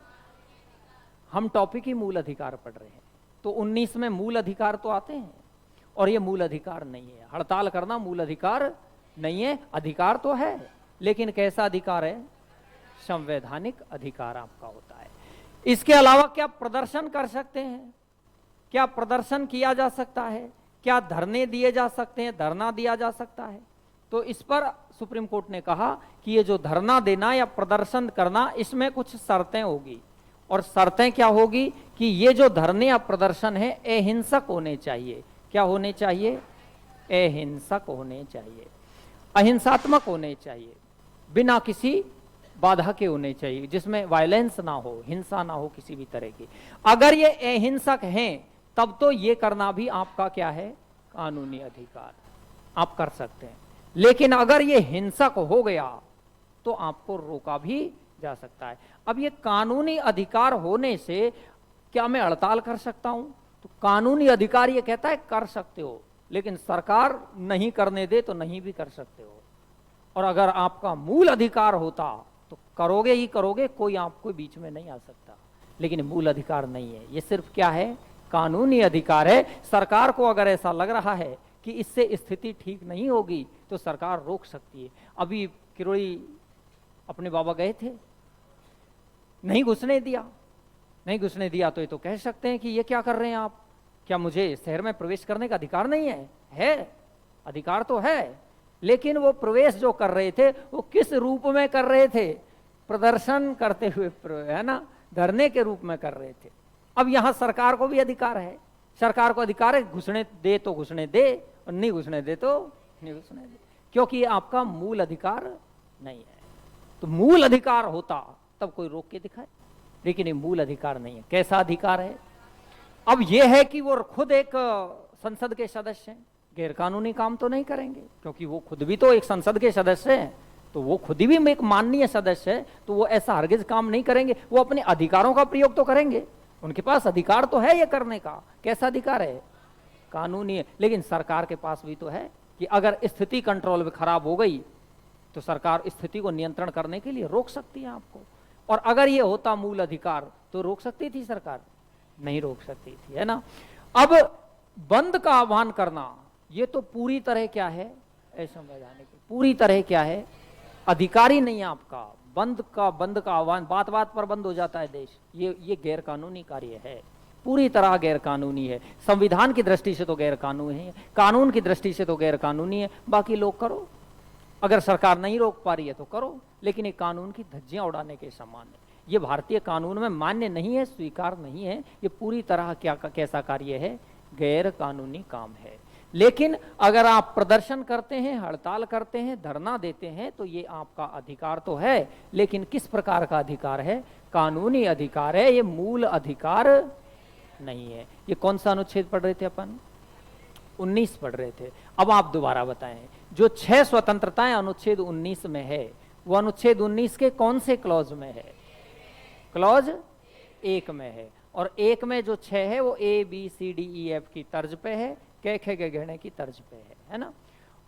हम टॉपिक ही मूल अधिकार पढ़ रहे हैं, तो 19 में मूल अधिकार तो आते हैं और ये मूल अधिकार नहीं है। हड़ताल करना मूल अधिकार नहीं है, अधिकार तो है लेकिन कैसा अधिकार है? संवैधानिक अधिकार आपका होता है। इसके अलावा क्या प्रदर्शन कर सकते हैं? क्या प्रदर्शन किया जा सकता है? क्या धरने दिए जा सकते हैं? धरना दिया जा सकता है? तो इस पर सुप्रीम कोर्ट ने कहा कि ये जो धरना देना या प्रदर्शन करना, इसमें कुछ शर्तें होगी। और शर्तें क्या होगी कि ये जो धरने या प्रदर्शन है अहिंसक होने चाहिए। क्या होने चाहिए? अहिंसक होने चाहिए, अहिंसात्मक होने चाहिए, बिना किसी बाधा के होने चाहिए, जिसमें वायलेंस ना हो, हिंसा ना हो किसी भी तरह की। अगर ये अहिंसक हैं तब तो ये करना भी आपका क्या है? कानूनी अधिकार, आप कर सकते हैं। लेकिन अगर ये हिंसक हो गया तो आपको रोका भी जा सकता है। अब ये कानूनी अधिकार होने से क्या मैं हड़ताल कर सकता हूं? तो कानूनी अधिकार ये कहता है कर सकते हो, लेकिन सरकार नहीं करने दे तो नहीं भी कर सकते हो। और अगर आपका मूल अधिकार होता तो करोगे ही करोगे, कोई आपको बीच में नहीं आ सकता। लेकिन मूल अधिकार नहीं है, ये सिर्फ क्या है, कानूनी अधिकार है। सरकार को अगर ऐसा लग रहा है कि इससे स्थिति ठीक नहीं होगी तो सरकार रोक सकती है। अभी किरोड़ी अपने बाबा गए थे, नहीं घुसने दिया, नहीं घुसने दिया तो ये तो कह सकते हैं कि ये क्या कर रहे हैं आप, क्या मुझे शहर में प्रवेश करने का अधिकार नहीं है? है, अधिकार तो है, लेकिन वो प्रवेश जो कर रहे थे वो किस रूप में कर रहे थे? प्रदर्शन करते हुए, है ना, धरने के रूप में कर रहे थे। अब यहां सरकार को भी अधिकार है, सरकार को अधिकार है, घुसने दे तो घुसने दे और नहीं घुसने दे तो नहीं घुसने दे, क्योंकि ये आपका मूल अधिकार नहीं है। तो मूल अधिकार होता तब कोई रोक के दिखाए, लेकिन ये मूल अधिकार नहीं है। कैसा अधिकार है? अब यह है कि वो खुद एक संसद के सदस्य हैं, गैर कानूनी काम तो नहीं करेंगे, क्योंकि वो खुद भी तो एक संसद के सदस्य हैं, तो वो खुद ही भी एक माननीय सदस्य है, तो वो ऐसा हरगिज काम नहीं करेंगे। वो अपने अधिकारों का प्रयोग तो करेंगे, उनके पास अधिकार तो है ये करने का। कैसा अधिकार है? कानूनी है। लेकिन सरकार के पास भी तो है कि अगर स्थिति कंट्रोल में खराब हो गई तो सरकार स्थिति को नियंत्रण करने के लिए रोक सकती है आपको। और अगर ये होता मूल अधिकार तो रोक सकती थी सरकार? नहीं रोक सकती थी, है ना। अब बंद का आह्वान करना ये तो पूरी तरह क्या है, असंवैधानिक, पूरी तरह क्या है, अधिकारी नहीं है आपका। बंद का आह्वान, बात बात पर बंद हो जाता है देश, ये गैर कानूनी कार्य है, पूरी तरह गैर कानूनी है। संविधान की दृष्टि से तो गैर कानूनी है, कानून की दृष्टि से तो गैर कानूनी है। बाकी लोग करो, अगर सरकार नहीं रोक पा रही है तो करो, लेकिन ये कानून की धज्जियां उड़ाने के समान है। ये भारतीय कानून में मान्य नहीं है, स्वीकार नहीं है। ये पूरी तरह कैसा कार्य है, गैर कानूनी काम है। लेकिन अगर आप प्रदर्शन करते हैं, हड़ताल करते हैं, धरना देते हैं तो ये आपका अधिकार तो है, लेकिन किस प्रकार का अधिकार है? कानूनी अधिकार है, ये मूल अधिकार नहीं है। ये कौन सा अनुच्छेद पढ़ रहे थे अपन? 19 पढ़ रहे थे। अब आप दोबारा बताएं, जो 6 स्वतंत्रताएं अनुच्छेद 19 में है, वो अनुच्छेद 19 के कौन से क्लॉज में है? क्लॉज 1 में है। और 1 में जो 6 है वो ABCDEF की तर्ज पे है, क ख ग घ की तर्ज पे है ना।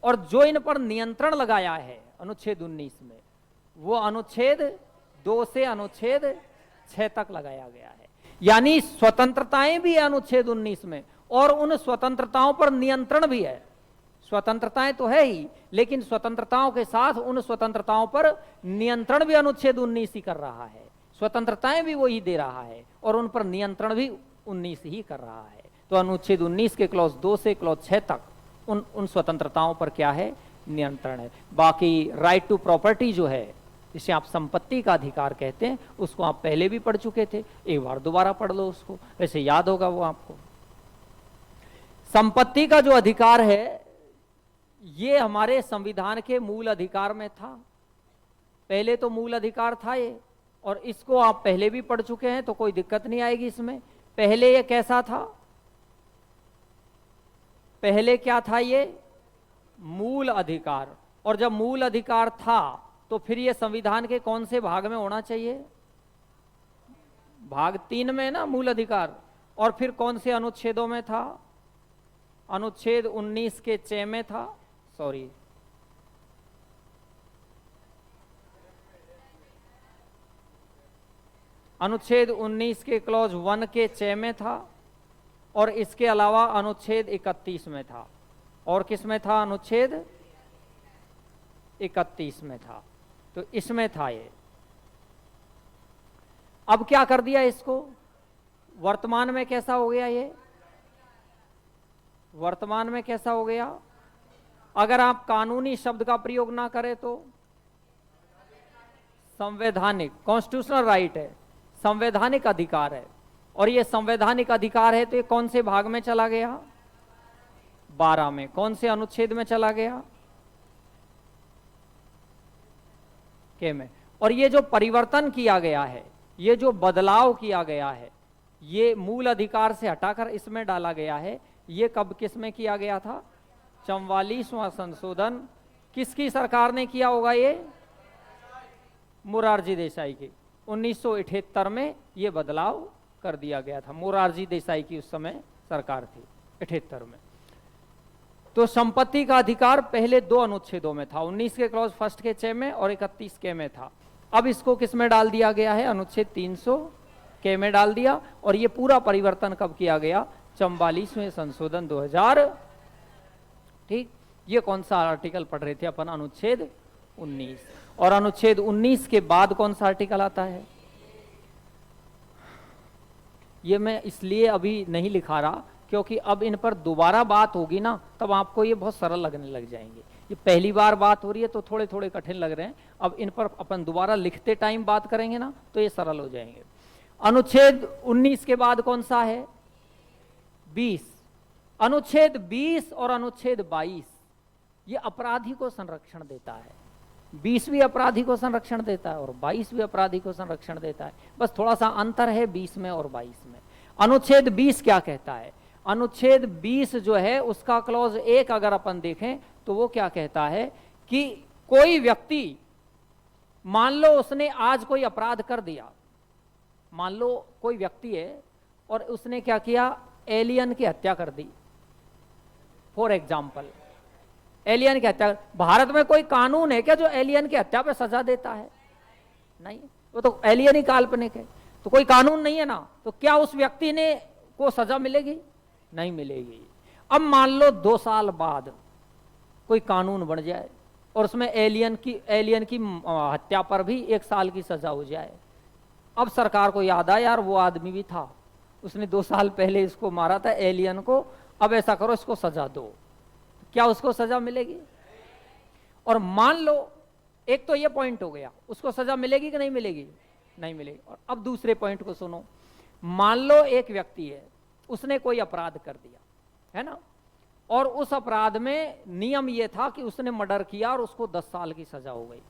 और जो इन पर नियंत्रण लगाया है अनुच्छेद 19 में, वो अनुच्छेद 2 से अनुच्छेद 6 तक लगाया गया है। यानी स्वतंत्रताएं भी है अनुच्छेद 19 में, और उन स्वतंत्रताओं पर नियंत्रण भी है। स्वतंत्रताएं तो है ही, लेकिन स्वतंत्रताओं के साथ उन स्वतंत्रताओं पर नियंत्रण भी अनुच्छेद 19 ही कर रहा है। स्वतंत्रताएं भी वही दे रहा है और उन पर नियंत्रण भी 19 ही कर रहा है। तो अनुच्छेद 19 के क्लॉज 2 से क्लॉज 6 तक उन स्वतंत्रताओं पर क्या है? नियंत्रण है। बाकी राइट टू प्रॉपर्टी जो है, जिसे आप संपत्ति का अधिकार कहते हैं, उसको आप पहले भी पढ़ चुके थे, एक बार दोबारा पढ़ लो उसको, वैसे याद होगा वो आपको। संपत्ति का जो अधिकार है ये हमारे संविधान के मूल अधिकार में था, पहले तो मूल अधिकार था ये, और इसको आप पहले भी पढ़ चुके हैं तो कोई दिक्कत नहीं आएगी इसमें। पहले ये कैसा था? पहले क्या था? ये मूल अधिकार। और जब मूल अधिकार था तो फिर ये संविधान के कौन से भाग में होना चाहिए? भाग 3 में ना मूल अधिकार। और फिर कौन से अनुच्छेदों में था? अनुच्छेद 19 के 6 में था, सॉरी, अनुच्छेद 19 के क्लॉज 1 के 6 में था, और इसके अलावा अनुच्छेद 31 में था। और किस में था? अनुच्छेद 31 में था। तो इसमें था ये। अब क्या कर दिया इसको? वर्तमान में कैसा हो गया ये? वर्तमान में कैसा हो गया? अगर आप कानूनी शब्द का प्रयोग ना करें तो संवैधानिक, कॉन्स्टिट्यूशनल राइट है, संवैधानिक अधिकार है। और ये संवैधानिक अधिकार है तो ये कौन से भाग में चला गया? 12 में। कौन से अनुच्छेद में चला गया? के में। और ये जो परिवर्तन किया गया है, ये जो बदलाव किया गया है, ये मूल अधिकार से हटाकर इसमें डाला गया है। ये कब किस में किया गया था? 44वां संशोधन किसकी सरकार ने किया होगा? ये मोरारजी देसाई की। 1978 में ये बदलाव कर दिया गया था। मोरारजी देसाई की उस समय सरकार थी, 78 में। तो संपत्ति का अधिकार पहले 2 अनुच्छेदों में था, 19 के क्लॉज फर्स्ट के 6 में और 31 के में था। अब इसको किस में डाल दिया गया है? अनुच्छेद 300 के में डाल दिया। और ये पूरा परिवर्तन कब किया गया? 44वें संशोधन 2000। ठीक, ये कौन सा आर्टिकल पढ़ रहे थे अपन? अनुच्छेद 19। और अनुच्छेद 19 के बाद कौन सा आर्टिकल आता है? ये मैं इसलिए अभी नहीं लिखा रहा क्योंकि अब इन पर दोबारा बात होगी ना, तब आपको ये बहुत सरल लगने लग जाएंगे। ये पहली बार बात हो रही है तो थोड़े थोड़े कठिन लग रहे हैं। अब इन पर अपन दोबारा लिखते टाइम बात करेंगे ना तो ये सरल हो जाएंगे। अनुच्छेद 19 के बाद कौन सा है? 20। अनुच्छेद 20 और अनुच्छेद 22 ये अपराधी को संरक्षण देता है। 20 भी अपराधी को संरक्षण देता है और 22 भी अपराधी को संरक्षण देता है। बस थोड़ा सा अंतर है 20 में और 22 में। अनुच्छेद 20 क्या कहता है? अनुच्छेद 20 जो है उसका क्लॉज 1 अगर अपन देखें तो वो क्या कहता है कि कोई व्यक्ति, मान लो उसने आज कोई अपराध कर दिया, मान लो कोई व्यक्ति है और उसने क्या किया? एलियन की हत्या कर दी, फॉर एग्जाम्पल एलियन की हत्या। भारत में कोई कानून है क्या जो एलियन की हत्या पे सजा देता है? नहीं, वो तो एलियन ही काल्पनिक है, तो कोई कानून नहीं है ना। तो क्या उस व्यक्ति ने को सजा मिलेगी? नहीं मिलेगी। अब मान लो 2 साल बाद कोई कानून बन जाए और उसमें एलियन की हत्या पर भी 1 साल की सजा हो जाए। अब सरकार को याद आया यार वो आदमी भी था, उसने 2 साल पहले इसको मारा था एलियन को, अब ऐसा करो इसको सजा दो। क्या उसको सजा मिलेगी? और मान लो, एक तो ये पॉइंट हो गया, उसको सजा मिलेगी कि नहीं मिलेगी? नहीं मिलेगी। और अब दूसरे पॉइंट को सुनो। मान लो एक व्यक्ति है, उसने कोई अपराध कर दिया है ना, और उस अपराध में नियम यह था कि उसने मर्डर किया और उसको 10 साल की सजा हो गई।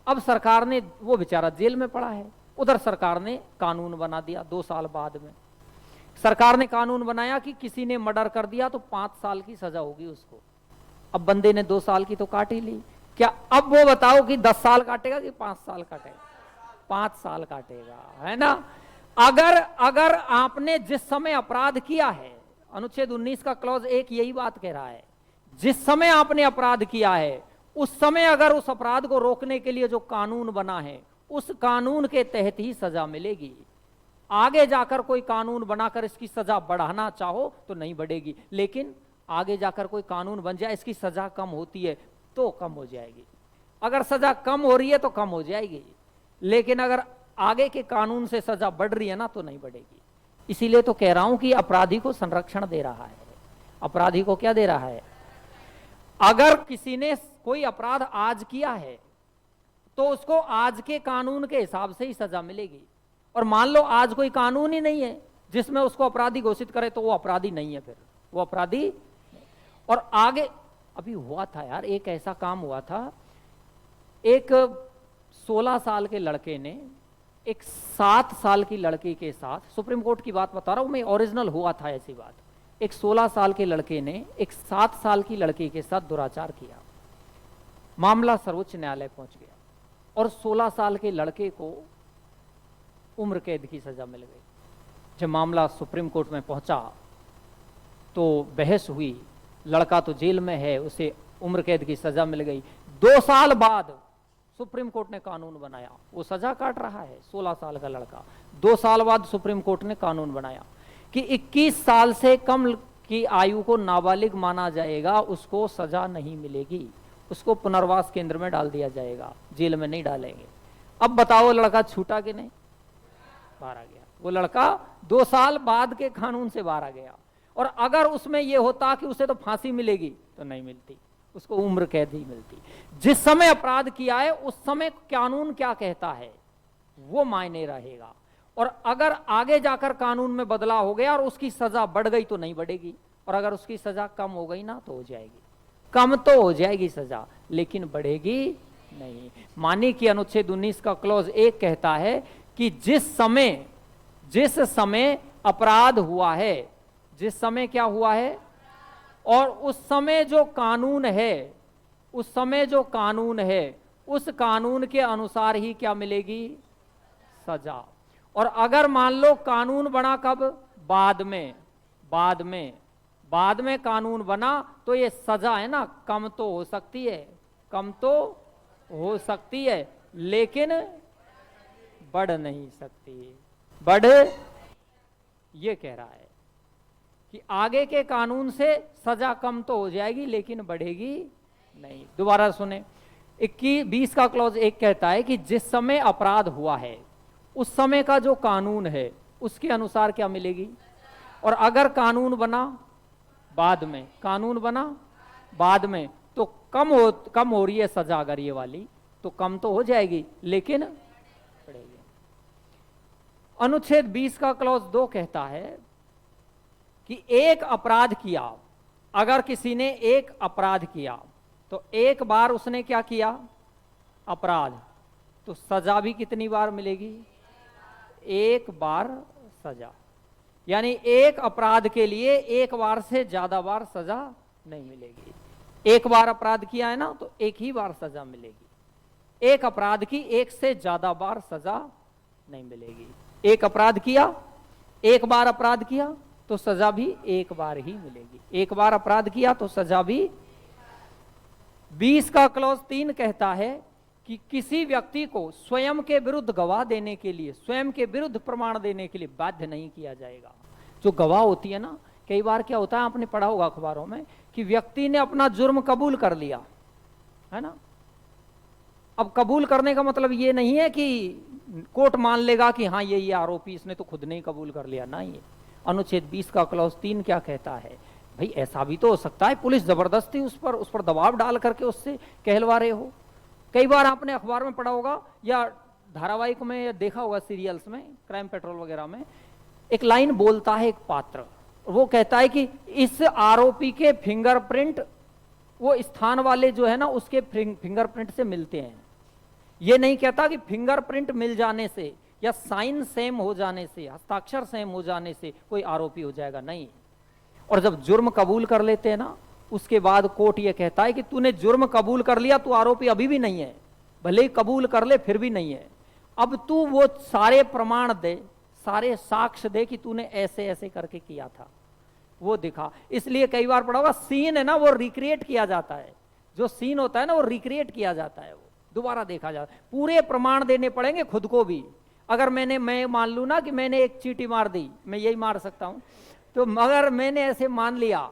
अब सरकार ने, वो बेचारा जेल में पड़ा है, उधर सरकार ने कानून बना दिया 2 साल बाद में। सरकार ने कानून बनाया कि किसी ने मर्डर कर दिया तो 5 साल की सजा होगी उसको। अब बंदे ने 2 साल की तो काट ही ली, क्या अब वो बताओ कि 10 साल काटेगा कि 5 साल काटेगा? 5 साल काटेगा, है ना। अगर आपने जिस समय अपराध किया है, अनुच्छेद 19 का क्लॉज 1 यही बात कह रहा है, जिस समय आपने अपराध किया है उस समय अगर उस अपराध को रोकने के लिए जो कानून बना है उस कानून के तहत ही सजा मिलेगी। आगे जाकर कोई कानून बनाकर इसकी सजा बढ़ाना चाहो तो नहीं बढ़ेगी, लेकिन आगे जाकर कोई कानून बन जाए इसकी सजा कम होती है तो कम हो जाएगी। अगर सजा कम हो रही है तो कम हो जाएगी, लेकिन अगर आगे के कानून से सजा बढ़ रही है ना तो नहीं बढ़ेगी। इसीलिए तो कह रहा हूं कि अपराधी को संरक्षण दे रहा है। अपराधी को क्या दे रहा है? अगर किसी ने कोई अपराध आज किया है तो उसको आज के कानून के हिसाब से ही सजा मिलेगी। और मान लो आज कोई कानून ही नहीं है जिसमें उसको अपराधी घोषित करे तो वो अपराधी नहीं है, फिर वो अपराधी। और आगे अभी हुआ था यार, एक ऐसा काम हुआ था, एक 16 साल के लड़के ने एक 7 साल की लड़की के साथ, सुप्रीम कोर्ट की बात बता रहा हूं मैं, ओरिजिनल हुआ था ऐसी बात। एक 16 साल के लड़के ने एक 7 साल की लड़की के साथ दुराचार किया, मामला सर्वोच्च न्यायालय पहुंच गया और 16 साल के लड़के को उम्र कैद की सजा मिल गई। जब मामला सुप्रीम कोर्ट में पहुंचा तो बहस हुई, लड़का तो जेल में है, उसे उम्र कैद की सजा मिल गई। 2 साल बाद सुप्रीम कोर्ट ने कानून बनाया, वो सजा काट रहा है 16 साल का लड़का। 2 साल बाद सुप्रीम कोर्ट ने कानून बनाया कि 21 साल से कम की आयु को नाबालिग माना जाएगा, उसको सजा नहीं मिलेगी, उसको पुनर्वास केंद्र में डाल दिया जाएगा, जेल में नहीं डालेंगे। अब बताओ लड़का छूटा कि नहीं? बाहर आ गया। वो लड़का 2 साल बाद के कानून से बाहर आ गया। और अगर उसमें यह होता कि उसे तो फांसी मिलेगी तो नहीं मिलती, उसको उम्र कैद ही मिलती। जिस समय अपराध किया है उस समय कानून क्या कहता है वो मायने रहेगा। और अगर आगे जाकर कानून में बदलाव हो गया और उसकी सजा बढ़ गई तो नहीं बढ़ेगी, और अगर उसकी सजा कम हो गई ना तो हो जाएगी। कम तो हो जाएगी सजा, लेकिन बढ़ेगी नहीं। मानिए कि अनुच्छेद 19 का क्लॉज 1 कहता है कि जिस समय अपराध हुआ है, जिस समय क्या हुआ है, और उस समय जो कानून है, उस समय जो कानून है उस कानून के अनुसार ही क्या मिलेगी? सजा। और अगर मान लो कानून बना कब? बाद में बाद में कानून बना तो ये सजा है ना, कम तो हो सकती है, कम तो हो सकती है, लेकिन बढ़ नहीं सकती। बढ़, ये कह रहा है कि आगे के कानून से सजा कम तो हो जाएगी लेकिन बढ़ेगी नहीं। दोबारा सुने, 21 का क्लॉज 1 कहता है कि जिस समय अपराध हुआ है उस समय का जो कानून है उसके अनुसार क्या मिलेगी, और अगर कानून बना बाद में, कानून बना बाद में, तो कम हो रही है सजा अगर ये वाली, तो कम तो हो जाएगी लेकिन बढ़ेगी। अनुच्छेद 20 का क्लॉज 2 कहता है कि एक अपराध किया, अगर किसी ने एक अपराध किया तो एक बार उसने क्या किया, अपराध, तो सजा भी कितनी बार मिलेगी, एक बार सजा। यानी एक अपराध के लिए एक बार से ज्यादा बार सजा नहीं मिलेगी। एक बार अपराध किया है ना तो एक ही बार सजा मिलेगी, एक अपराध की एक से ज्यादा बार सजा नहीं मिलेगी। एक अपराध किया, एक बार अपराध किया तो सजा भी एक बार ही मिलेगी, एक बार अपराध किया तो सजा भी। 20 का क्लॉज 3 कहता है कि किसी व्यक्ति को स्वयं के विरुद्ध गवाह देने के लिए, स्वयं के विरुद्ध प्रमाण देने के लिए बाध्य नहीं किया जाएगा। जो गवाह होती है ना, कई बार क्या होता है, आपने पढ़ा होगा अखबारों में कि व्यक्ति ने अपना जुर्म कबूल कर लिया है ना। अब कबूल करने का मतलब ये नहीं है कि कोर्ट मान लेगा कि हाँ ये आरोपी, इसने तो खुद नहीं कबूल कर लिया, ना। ये अनुच्छेद 20 का क्लॉज 3 क्या कहता है, भाई ऐसा भी तो हो सकता है पुलिस जबरदस्ती उस पर दबाव डाल करके उससे कहलवा रहे हो। कई बार आपने अखबार में पढ़ा होगा या धारावाहिक में या देखा होगा, सीरियल्स में, क्राइम पेट्रोल वगैरह में, एक लाइन बोलता है एक पात्र, वो कहता है कि इस आरोपी के फिंगरप्रिंट वो स्थान वाले जो है ना उसके फिंगरप्रिंट से मिलते हैं। ये नहीं कहता कि फिंगरप्रिंट मिल जाने से या साइन सेम हो जाने से, हस्ताक्षर सेम हो जाने से कोई आरोपी हो जाएगा, नहीं। और जब जुर्म कबूल कर लेते हैं ना, उसके बाद कोर्ट ये कहता है कि तूने जुर्म कबूल कर लिया, तू आरोपी अभी भी नहीं है, भले ही कबूल कर ले फिर भी नहीं है। अब तू वो सारे प्रमाण दे, सारे साक्ष्य दे कि तूने ऐसे ऐसे करके किया था, वो दिखा। इसलिए कई बार पढ़ा होगा, सीन है ना वो रिक्रिएट किया जाता है, जो सीन होता है ना वो रिक्रिएट किया जाता है, वो दोबारा देखा जाता है। पूरे प्रमाण देने पड़ेंगे खुद को भी। अगर मैं मान लू ना कि मैंने एक चींटी मार दी, मैं यही मार सकता हूं, तो मगर मैंने ऐसे मान लिया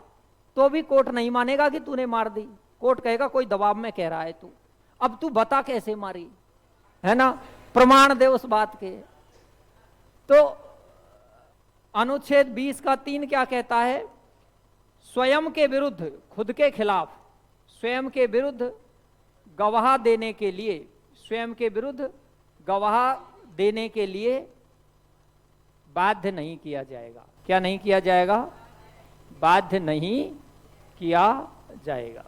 तो भी कोर्ट नहीं मानेगा कि तूने मार दी। कोर्ट कहेगा कोई दबाव में कह रहा है तू, अब तू बता कैसे मारी, है ना, प्रमाण दे उस बात के। तो अनुच्छेद 20 का 3 क्या कहता है, स्वयं के विरुद्ध, खुद के खिलाफ, स्वयं के विरुद्ध गवाह देने के लिए, स्वयं के विरुद्ध गवाह देने के लिए बाध्य नहीं किया जाएगा। क्या नहीं किया जाएगा, बाध्य नहीं किया जाएगा।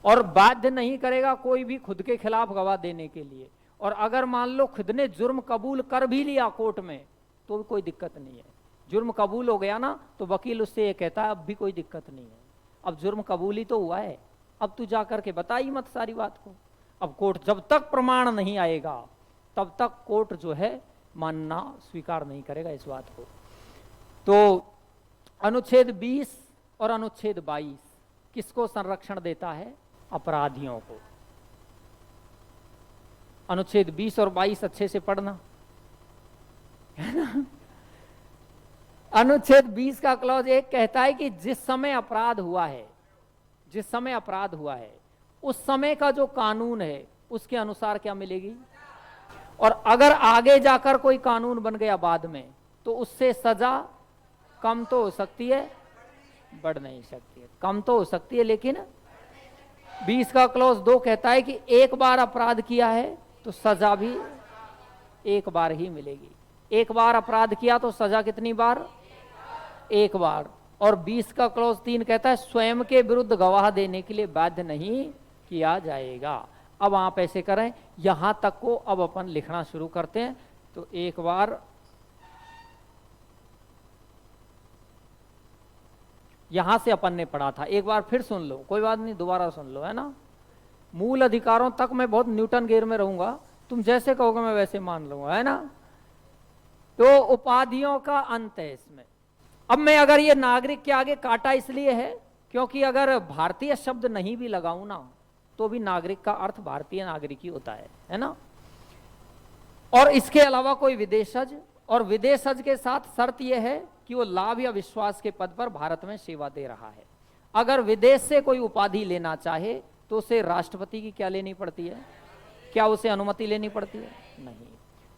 और बाध्य नहीं करेगा कोई भी खुद के खिलाफ गवाह देने के लिए। और अगर मान लो खुद ने जुर्म कबूल कर भी लिया कोर्ट में तो भी कोई दिक्कत नहीं है। जुर्म कबूल हो गया ना तो वकील उससे ये कहता है अब भी कोई दिक्कत नहीं है, अब जुर्म कबूल ही तो हुआ है, अब तू जा करके बता ही मत सारी बात को। अब कोर्ट जब तक प्रमाण नहीं आएगा तब तक कोर्ट जो है मानना स्वीकार नहीं करेगा इस बात को। तो अनुच्छेद 20 और अनुच्छेद 22 किसको संरक्षण देता है, अपराधियों को। अनुच्छेद 20 और 22 अच्छे से पढ़ना, है ना। अनुच्छेद 20 का क्लॉज 1 कहता है कि जिस समय अपराध हुआ है, जिस समय अपराध हुआ है उस समय का जो कानून है उसके अनुसार क्या मिलेगी। और अगर आगे जाकर कोई कानून बन गया बाद में तो उससे सजा कम तो हो सकती है, बढ़ नहीं सकती है। कम तो हो सकती है लेकिन 20 का क्लॉज 2 कहता है कि एक बार अपराध किया है तो सजा भी एक बार ही मिलेगी। एक बार अपराध किया तो सजा कितनी बार, एक बार। और 20 का क्लॉज 3 कहता है स्वयं के विरुद्ध गवाह देने के लिए बाध्य नहीं किया जाएगा। अब आप ऐसे करें, यहां तक को अब अपन लिखना शुरू करते हैं। तो एक बार यहां से अपन ने पढ़ा था, एक बार फिर सुन लो, कोई बात नहीं, दोबारा सुन लो, है ना। मूल अधिकारों तक मैं बहुत न्यूटन गियर में रहूंगा, तुम जैसे कहोगे मैं वैसे मान लूंगा, है ना। तो उपाधियों का अंत है इसमें। अब मैं अगर ये नागरिक के आगे काटा इसलिए है क्योंकि अगर भारतीय शब्द नहीं भी लगाऊं ना तो भी नागरिक का अर्थ भारतीय नागरिक ही होता है ना। और इसके अलावा कोई विदेशज, और विदेशज के साथ शर्त यह है कि वो लाभ या विश्वास के पद पर भारत में सेवा दे रहा है। अगर विदेश से कोई उपाधि लेना चाहे तो उसे राष्ट्रपति की क्या लेनी पड़ती है? क्या उसे अनुमति लेनी पड़ती है? नहीं।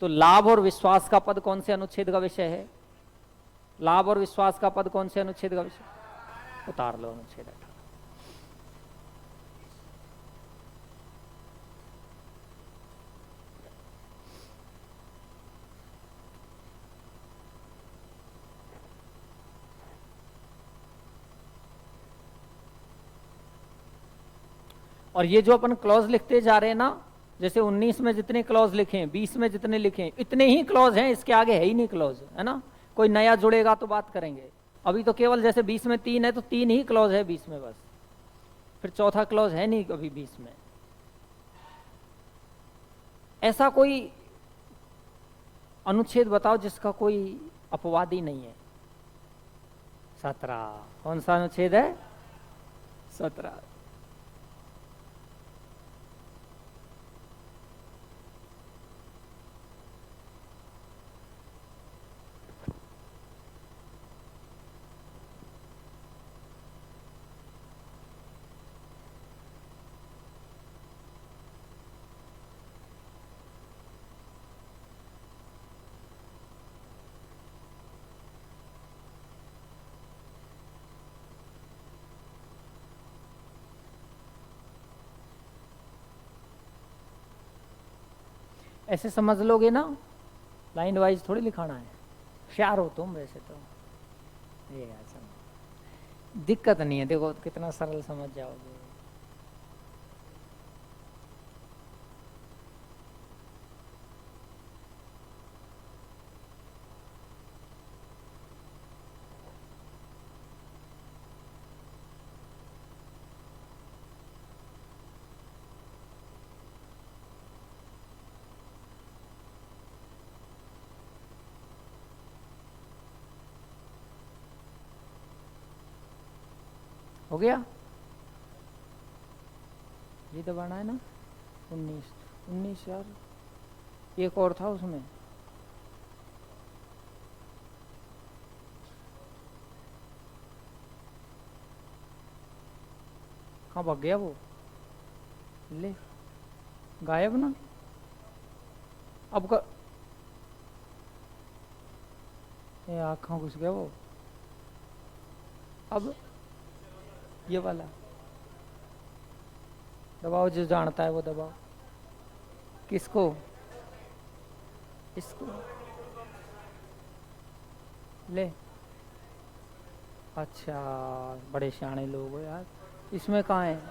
तो लाभ और विश्वास का पद कौन से अनुच्छेद का विषय है? लाभ और विश्वास का पद कौन से अनुच्छेद का विषय? उतार लो अनुच्छेद 18। और ये जो अपन क्लॉज लिखते जा रहे हैं ना, जैसे 19 में जितने क्लॉज लिखे, 20 में जितने लिखे, इतने ही क्लॉज हैं, इसके आगे है ही नहीं क्लॉज, है ना। कोई नया जुड़ेगा तो बात करेंगे। अभी तो केवल जैसे 20 में 3 है तो 3 ही क्लॉज है 20 में बस, फिर चौथा क्लॉज है नहीं अभी 20 में। ऐसा कोई अनुच्छेद बताओ जिसका कोई अपवाद ही नहीं है। 17। कौन सा अनुच्छेद है? 17। ऐसे समझ लोगे ना, लाइन वाइज थोड़ी लिखाना है। होशियार हो तुम वैसे तो, ये ऐसा दिक्कत नहीं है। देखो कितना सरल समझ जाओगे। हो गया? ये दबाना है ना। 19 यार, एक और था उसमें। कहाँ भाग गया वो? ले गायब ना। अब का आँखों घुस गया वो। अब ये वाला दबाओ, जो जानता है वो दबाओ। किसको? इसको ले। अच्छा, बड़े शाणे लोग हो यार। इसमें कहाँ है?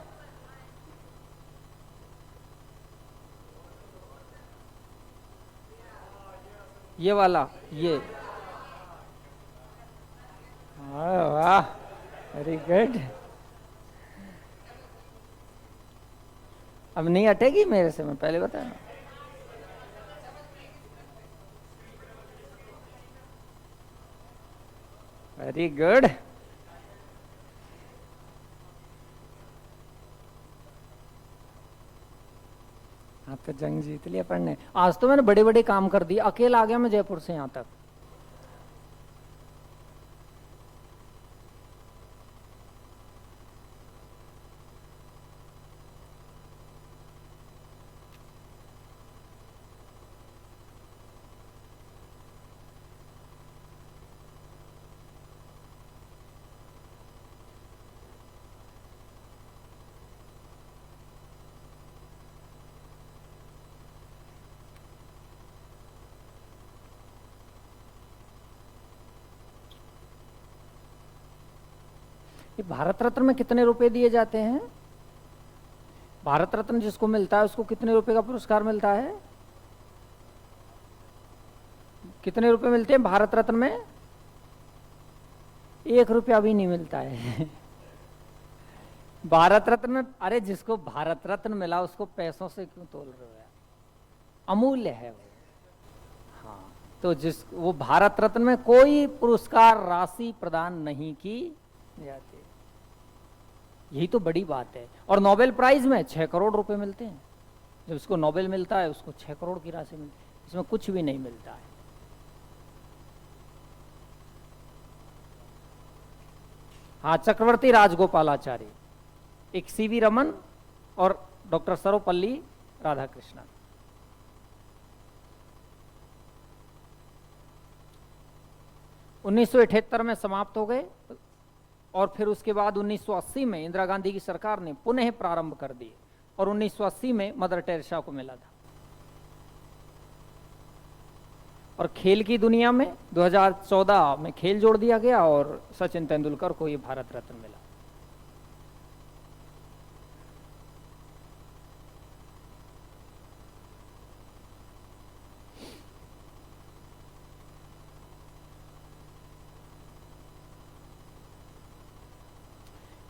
ये वाला, ये। वाह, वेरी गुड। अब नहीं हटेगी मेरे से, मैं पहले बताया। Very good. आप तो जंग जीत लिया पढ़ने। आज तो मैंने बड़े बड़े काम कर दिए, अकेला आ गया मैं जयपुर से यहाँ तक। ये भारत रत्न में कितने रुपए दिए जाते हैं? भारत रत्न जिसको मिलता है उसको कितने रुपए का पुरस्कार मिलता है? कितने रुपए मिलते हैं भारत रत्न में? 1 रुपया भी नहीं मिलता है। भारत रत्न में, अरे जिसको भारत रत्न मिला उसको पैसों से क्यों तोल रहे हो? अमूल्य है वो। हाँ, तो जिस वो भारत रत्न में कोई पुरस्कार राशि प्रदान नहीं की जाती। यही तो बड़ी बात है। और नोबेल प्राइज में 6 करोड़ रुपए मिलते हैं। जब उसको नोबेल मिलता है उसको 6 करोड़ की राशि मिलती है, इसमें कुछ भी नहीं मिलता है। हाँ, चक्रवर्ती राजगोपालाचारी, एक सीवी रमन और डॉक्टर सर्वपल्ली राधाकृष्णन। उन्नीस में समाप्त हो गए और फिर उसके बाद 1980 में इंदिरा गांधी की सरकार ने पुनः प्रारंभ कर दिए और 1980 में मदर टेरेसा को मिला था। और खेल की दुनिया में 2014 में खेल जोड़ दिया गया और सचिन तेंदुलकर को ये भारत रत्न मिला।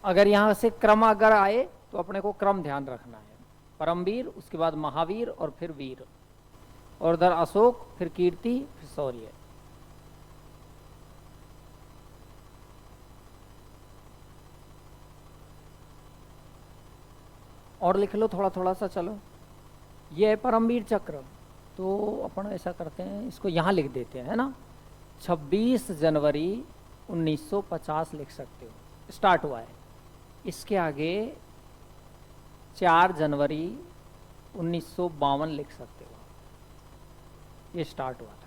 अगर यहां से क्रम अगर आए तो अपने को क्रम ध्यान रखना है। परमवीर, उसके बाद महावीर और फिर वीर, और उधर अशोक, फिर कीर्ति, फिर शौर्य। और लिख लो थोड़ा थोड़ा सा। चलो, ये है परमवीर चक्र। तो अपन ऐसा करते हैं, इसको यहाँ लिख देते हैं, है ना। 26 जनवरी 1950 लिख सकते हो, स्टार्ट हुआ है। इसके आगे 4 जनवरी 1952 लिख सकते हो, ये स्टार्ट हुआ था।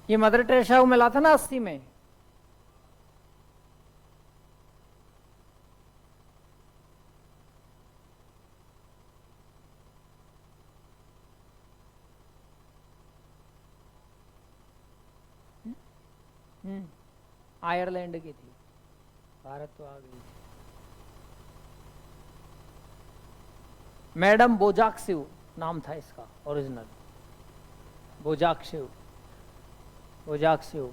ये मदर टेरेसा को मिला था ना 80 में। आयरलैंड की थी, भारत तो आ गई। मैडम बोजाक्सिव नाम था इसका ओरिजिनल, बोजाक्सिव। बोजाक्सिव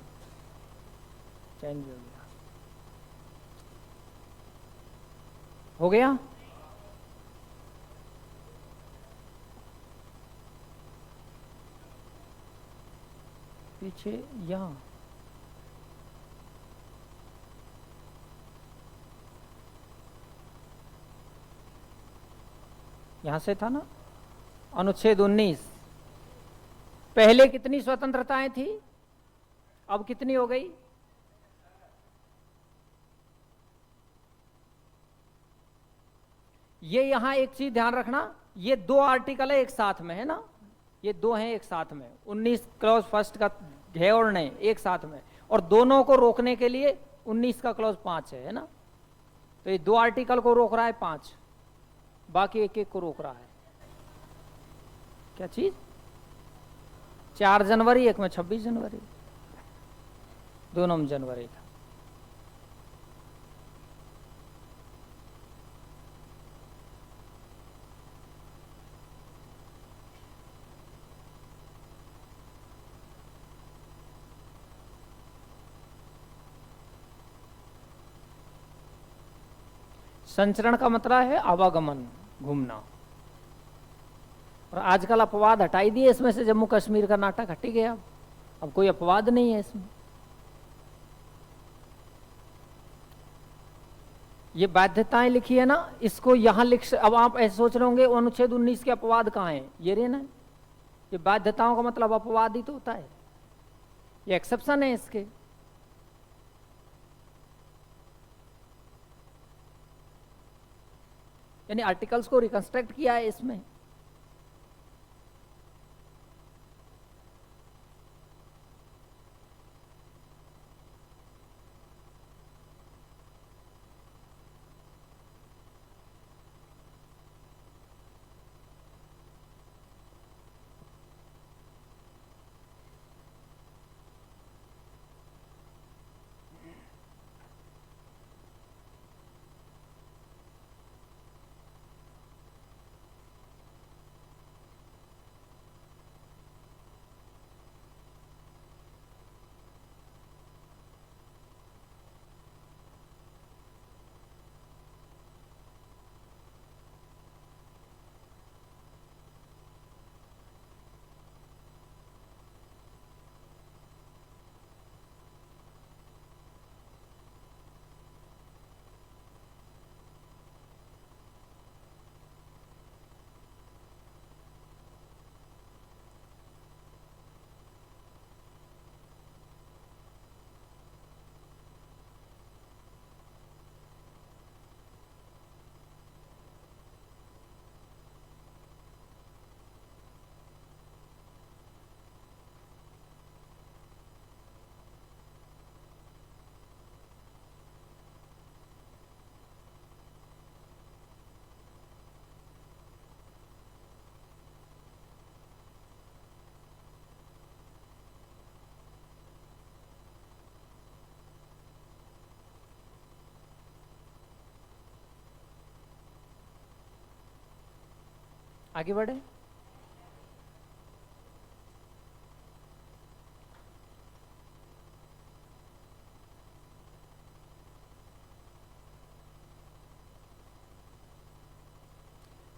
चेंज हो गया। हो गया। पीछे यहां यहां से था ना, अनुच्छेद 19। पहले कितनी स्वतंत्रताएं थी, अब कितनी हो गई? ये यहां एक चीज ध्यान रखना, ये 2 आर्टिकल है एक साथ में, है ना। ये 2 हैं एक साथ में, 19 क्लॉज फर्स्ट का है और नहीं एक साथ में, और दोनों को रोकने के लिए 19 का क्लॉज 5 है ना। तो ये 2 आर्टिकल को रोक रहा है 5, बाकी एक एक को रोक रहा है। क्या चीज? 4 जनवरी, एक में 26 जनवरी, दोनों में जनवरी था। संचरण का मतलब है आवागमन, घूमना। और आजकल अपवाद हटाई दिए इसमें से, जम्मू कश्मीर का नाटक हट ही गया, अब कोई अपवाद नहीं है इसमें। ये बाध्यताएं लिखी है ना, इसको यहां लिख। अब आप ऐसे सोच रहे होंगे अनुच्छेद 19 के अपवाद कहाँ हैं, ये रे ना। ये बाध्यताओं का मतलब अपवाद ही तो होता है, ये एक्सेप्शन है इसके। यानी आर्टिकल्स को रिकंस्ट्रक्ट किया है इसमें। आगे बढ़े।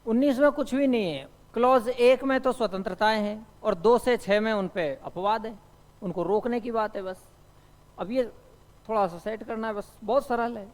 उन्नीस में कुछ भी नहीं है। क्लॉज 1 में तो स्वतंत्रताएं हैं और 2 से 6 में उन पे अपवाद है, उनको रोकने की बात है बस। अब ये थोड़ा सा सेट करना है बस, बहुत सरल है।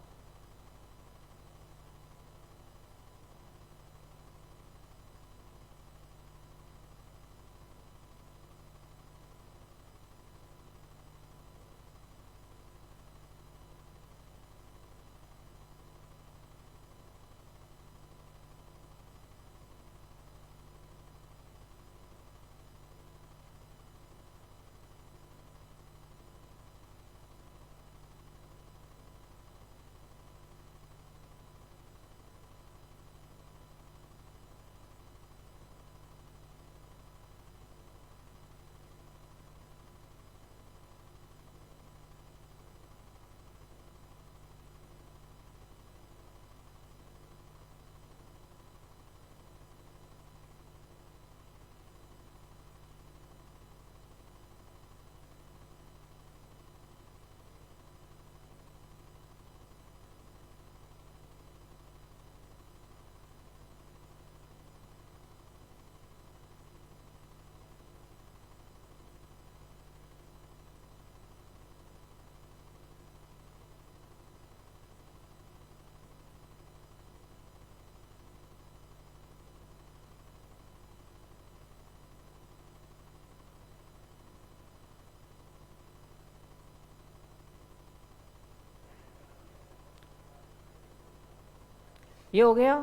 ये हो गया।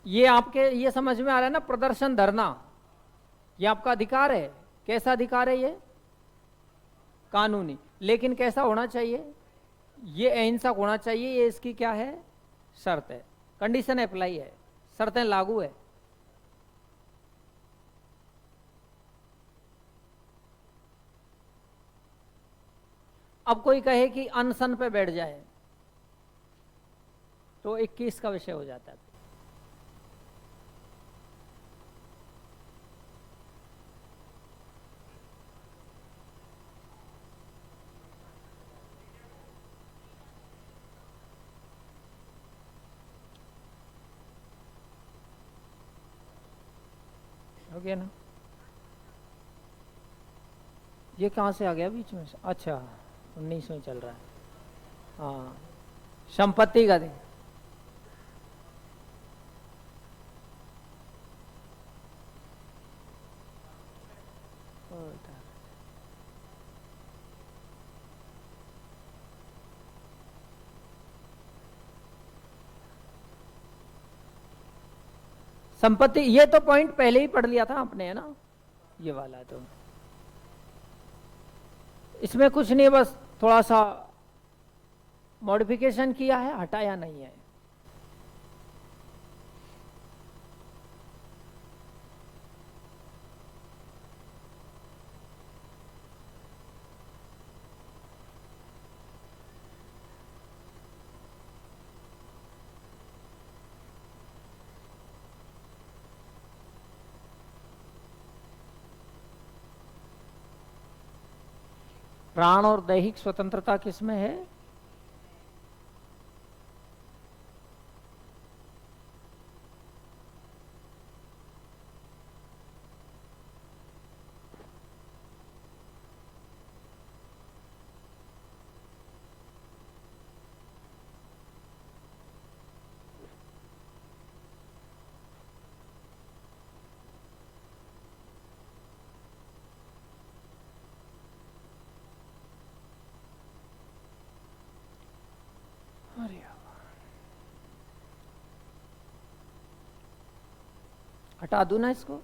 ये आपके ये समझ में आ रहा है ना, प्रदर्शन धरना ये आपका अधिकार है। कैसा अधिकार है ये? कानूनी। लेकिन कैसा होना चाहिए? ये अहिंसक होना चाहिए। ये इसकी क्या है? शर्त है, कंडीशन अप्लाई है, शर्तें लागू है। अब कोई कहे कि अनशन पे बैठ जाए तो 21 का विषय हो जाता है। हो गया ना? ये कहाँ से आ गया बीच में से? अच्छा 19 में चल रहा है। हाँ, संपत्ति का दिन। संपत्ति, ये तो पॉइंट पहले ही पढ़ लिया था आपने, है ना? ये वाला तो इसमें कुछ नहीं, बस थोड़ा सा मॉडिफिकेशन किया है, हटाया नहीं है। प्राण और दैहिक स्वतंत्रता किसमें है? हटा दूं ना इसको?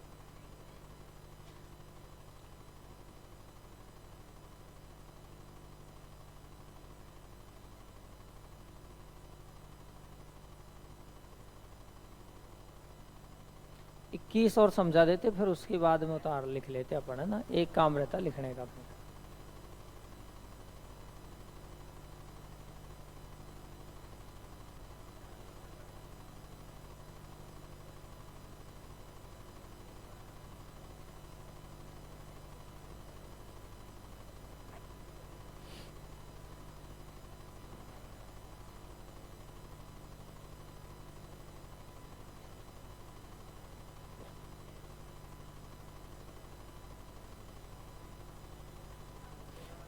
इक्कीस और समझा देते, फिर उसके बाद में उतार लिख लेते अपन, है ना? एक काम रहता लिखने का फिर।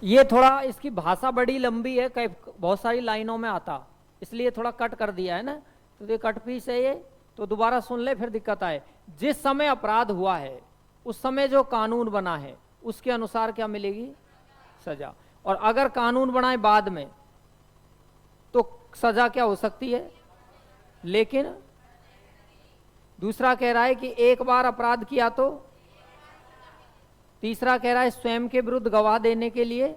ये थोड़ा इसकी भाषा बड़ी लंबी है, कई बहुत सारी लाइनों में आता, इसलिए थोड़ा कट कर दिया है ना, तो ये कट पीस है ये, तो दोबारा सुन ले फिर दिक्कत आए। जिस समय अपराध हुआ है उस समय जो कानून बना है उसके अनुसार क्या मिलेगी? सजा। और अगर कानून बनाए बाद में तो सजा क्या हो सकती है? लेकिन दूसरा कह रहा है कि एक बार अपराध किया तो, तीसरा कह रहा है स्वयं के विरुद्ध गवाह देने के लिए।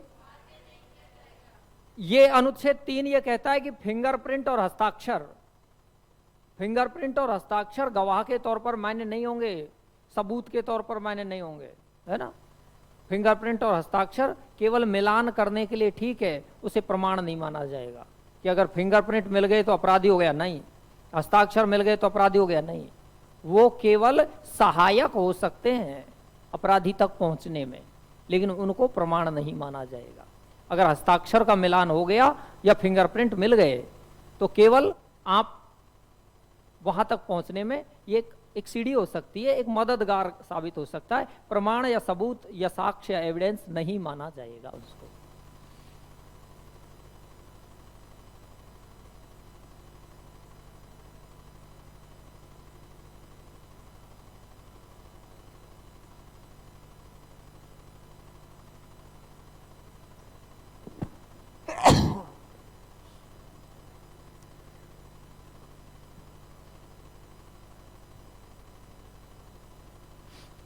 ये अनुच्छेद 3 ये कहता है कि फिंगरप्रिंट और हस्ताक्षर, फिंगरप्रिंट और हस्ताक्षर गवाह के तौर पर मान्य नहीं होंगे, सबूत के तौर पर मान्य नहीं होंगे, है ना। फिंगरप्रिंट और हस्ताक्षर केवल मिलान करने के लिए ठीक है, उसे प्रमाण नहीं माना जाएगा कि अगर फिंगरप्रिंट मिल गए तो अपराधी हो गया, नहीं। हस्ताक्षर मिल गए तो अपराधी हो गया, नहीं। वो केवल सहायक हो सकते हैं अपराधी तक पहुंचने में, लेकिन उनको प्रमाण नहीं माना जाएगा। अगर हस्ताक्षर का मिलान हो गया या फिंगरप्रिंट मिल गए तो केवल आप वहां तक पहुंचने में ये एक सीढ़ी हो सकती है, एक मददगार साबित हो सकता है। प्रमाण या सबूत या साक्ष्य या एविडेंस नहीं माना जाएगा उसको।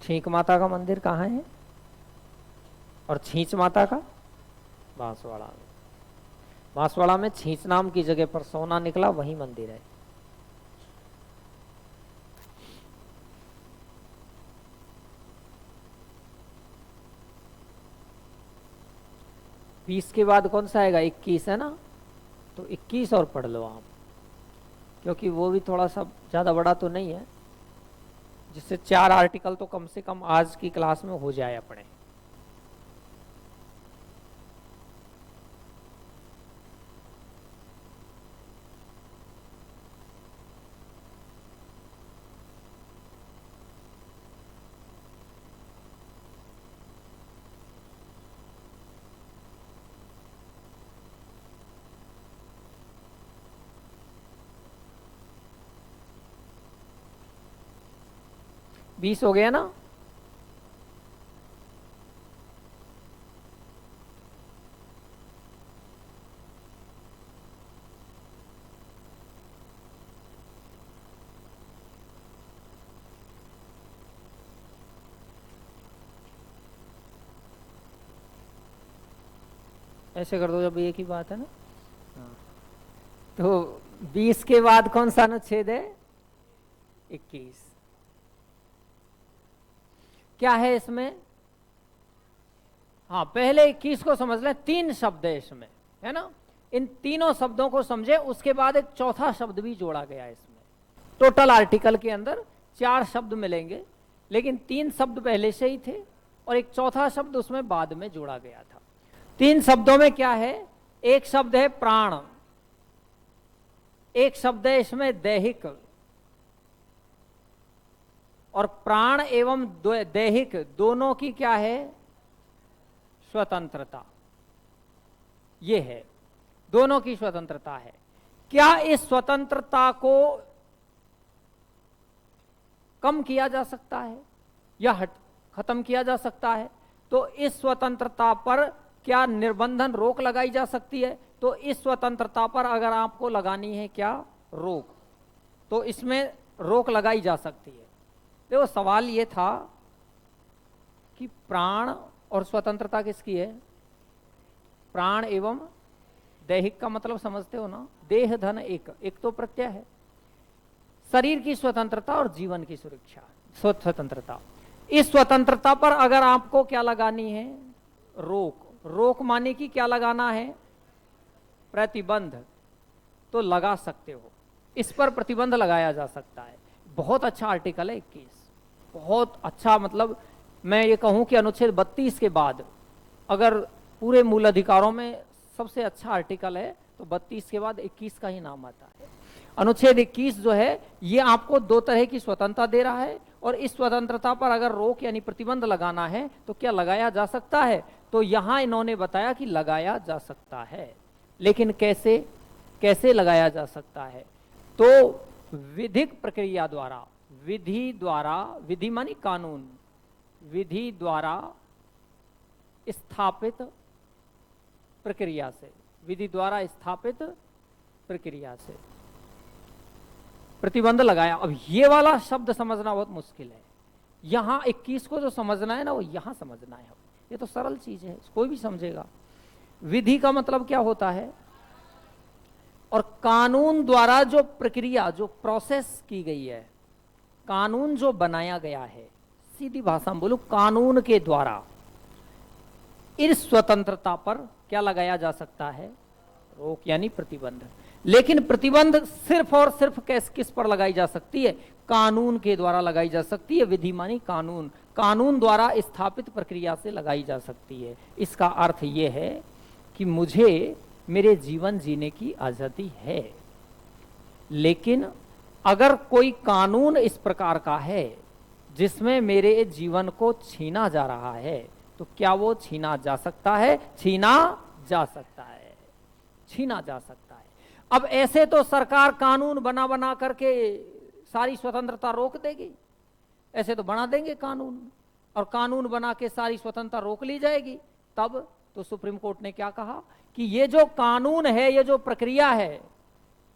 छींक माता का मंदिर कहाँ है? और छींच माता का? बांसवाड़ा में। बांसवाड़ा में छींच नाम की जगह पर सोना निकला, वही मंदिर है। बीस के बाद कौन सा आएगा? 21 है ना, तो 21 और पढ़ लो आप, क्योंकि वो भी थोड़ा सा ज्यादा बड़ा तो नहीं है, जिससे 4 आर्टिकल तो कम से कम आज की क्लास में हो जाए अपने। बीस हो गया ना? ऐसे कर दो जब एक ही बात है ना। तो 20 के बाद कौन सा अनुच्छेद है? 21। क्या है इसमें? हाँ, पहले 21 को समझ लें। 3 शब्द है इसमें, है ना। इन तीनों शब्दों को समझे, उसके बाद एक चौथा शब्द भी जोड़ा गया है इसमें। टोटल आर्टिकल के अंदर 4 शब्द मिलेंगे, लेकिन 3 शब्द पहले से ही थे और एक चौथा शब्द उसमें बाद में जोड़ा गया था। 3 शब्दों में क्या है? एक शब्द है प्राण, एक शब्द है इसमें दैहिक, और प्राण एवं दैहिक दोनों की क्या है? स्वतंत्रता। ये है, दोनों की स्वतंत्रता है। क्या इस स्वतंत्रता को कम किया जा सकता है या खत्म किया जा सकता है? तो इस स्वतंत्रता पर क्या निर्बंधन, रोक लगाई जा सकती है? तो इस स्वतंत्रता पर अगर आपको लगानी है क्या? रोक, तो इसमें रोक लगाई जा सकती है। देखो, सवाल ये था कि प्राण और स्वतंत्रता किसकी है? प्राण एवं दैहिक का मतलब समझते हो ना? देह धन एक, एक तो प्रत्यय है। शरीर की स्वतंत्रता और जीवन की सुरक्षा, स्वतंत्रता। इस स्वतंत्रता पर अगर आपको क्या लगानी है? रोक। रोक माने कि क्या लगाना है? प्रतिबंध। तो लगा सकते हो, इस पर प्रतिबंध लगाया जा सकता है। बहुत अच्छा आर्टिकल है 21, बहुत अच्छा। मतलब मैं ये कहूं कि अनुच्छेद 32 के बाद अगर पूरे मूल अधिकारों में सबसे अच्छा आर्टिकल है तो 32 के बाद 21 का ही नाम आता है। अनुच्छेद 21 जो है ये आपको 2 तरह की स्वतंत्रता दे रहा है, और इस स्वतंत्रता पर अगर रोक यानी प्रतिबंध लगाना है तो क्या लगाया जा सकता है? तो यहां इन्होंने बताया कि लगाया जा सकता है, लेकिन कैसे, कैसे लगाया जा सकता है? तो विधिक प्रक्रिया द्वारा, विधि द्वारा, विधि मानी कानून, विधि द्वारा स्थापित प्रक्रिया से, विधि द्वारा स्थापित प्रक्रिया से प्रतिबंध लगाया। अब ये वाला शब्द समझना बहुत मुश्किल है। यहां 21 को जो समझना है ना, वो यहां समझना है। ये तो सरल चीज है, कोई भी समझेगा। विधि का मतलब क्या होता है, और कानून द्वारा जो प्रक्रिया, जो प्रोसेस की गई है, कानून जो बनाया गया है, सीधी भाषा में बोलूं, कानून के द्वारा इस स्वतंत्रता पर क्या लगाया जा सकता है? रोक यानी प्रतिबंध। लेकिन प्रतिबंध सिर्फ और सिर्फ किस पर लगाई जा सकती है? कानून के द्वारा लगाई जा सकती है। विधि मानी कानून, कानून द्वारा स्थापित प्रक्रिया से लगाई जा सकती है। इसका अर्थ यह है कि मुझे मेरे जीवन जीने की आजादी है, लेकिन अगर कोई कानून इस प्रकार का है जिसमें मेरे जीवन को छीना जा रहा है, तो क्या वो छीना जा सकता है? छीना जा सकता है, छीना जा सकता है। अब ऐसे तो सरकार कानून बना बना करके सारी स्वतंत्रता रोक देगी, ऐसे तो बना देंगे कानून, और कानून बना के सारी स्वतंत्रता रोक ली जाएगी। तब तो सुप्रीम कोर्ट ने क्या कहा कि ये जो कानून है, ये जो प्रक्रिया है,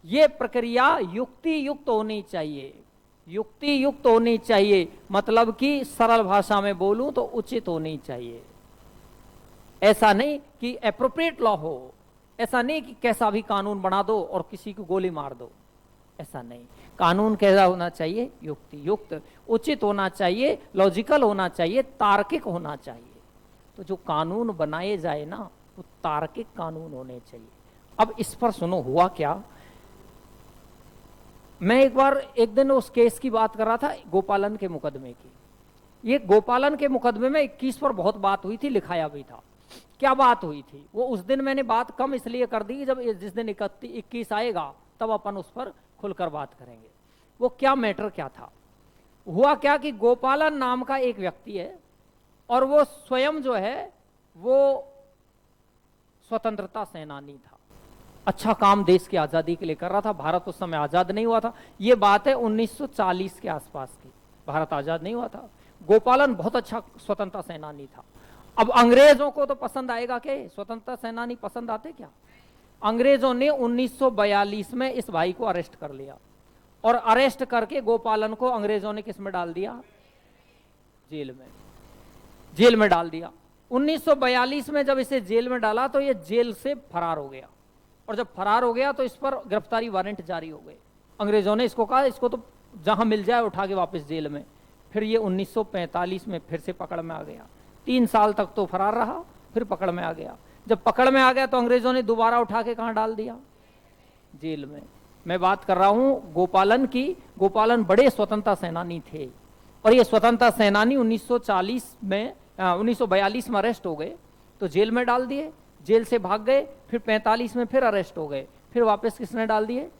ये प्रक्रिया युक्ति युक्त होनी चाहिए, युक्ति युक्त होनी चाहिए। मतलब कि सरल भाषा में बोलूं तो उचित होनी चाहिए। ऐसा नहीं कि एप्रोप्रिएट लॉ हो, ऐसा नहीं कि कैसा भी कानून बना दो और किसी को गोली मार दो, ऐसा नहीं। कानून कैसा होना चाहिए? युक्ति युक्त, उचित होना चाहिए, लॉजिकल होना चाहिए, तार्किक होना चाहिए। तो जो कानून बनाए जाए ना, वो तार्किक कानून होने चाहिए। अब इस पर सुनो, हुआ क्या। मैं एक दिन उस केस की बात कर रहा था, गोपालन के मुकदमे की। ये गोपालन के मुकदमे में 21 पर बहुत बात हुई थी, लिखाया भी था। क्या बात हुई थी वो उस दिन मैंने बात कम इसलिए कर दी, जब जिस दिन 21 आएगा तब अपन उस पर खुलकर बात करेंगे। वो क्या मैटर क्या था। हुआ क्या कि गोपालन नाम का एक व्यक्ति है, और वो स्वयं जो है वो स्वतंत्रता सेनानी था। अच्छा काम देश की आजादी के लिए कर रहा था। भारत उस समय आजाद नहीं हुआ था। ये बात है 1940 के आसपास की, भारत आजाद नहीं हुआ था। गोपालन बहुत अच्छा स्वतंत्रता सेनानी था। अब अंग्रेजों को तो पसंद आएगा क्या? स्वतंत्रता सेनानी पसंद आते क्या? अंग्रेजों ने 1942 में इस भाई को अरेस्ट कर लिया, और अरेस्ट करके गोपालन को अंग्रेजों ने किस में डाल दिया? जेल में, जेल में डाल दिया। 1942 में जब इसे जेल में डाला तो ये जेल से फरार हो गया, और जब फरार हो गया तो इस पर गिरफ्तारी वारंट जारी हो गए। अंग्रेजों ने इसको कहा इसको तो जहां मिल जाए उठा के वापस जेल में। फिर ये 1945 में फिर से पकड़ में आ गया। 3 साल तक तो फरार रहा, फिर पकड़ में आ गया। जब पकड़ में आ गया तो अंग्रेजों ने दोबारा उठा के कहां डाल दिया? जेल में। मैं बात कर रहा हूं गोपालन की। गोपालन बड़े स्वतंत्रता सेनानी थे, और ये स्वतंत्रता सेनानी 1942 में अरेस्ट हो गए तो जेल में डाल दिए, जेल से भाग गए, फिर 45 में फिर अरेस्ट हो गए, फिर वापस किसने डाल दिए?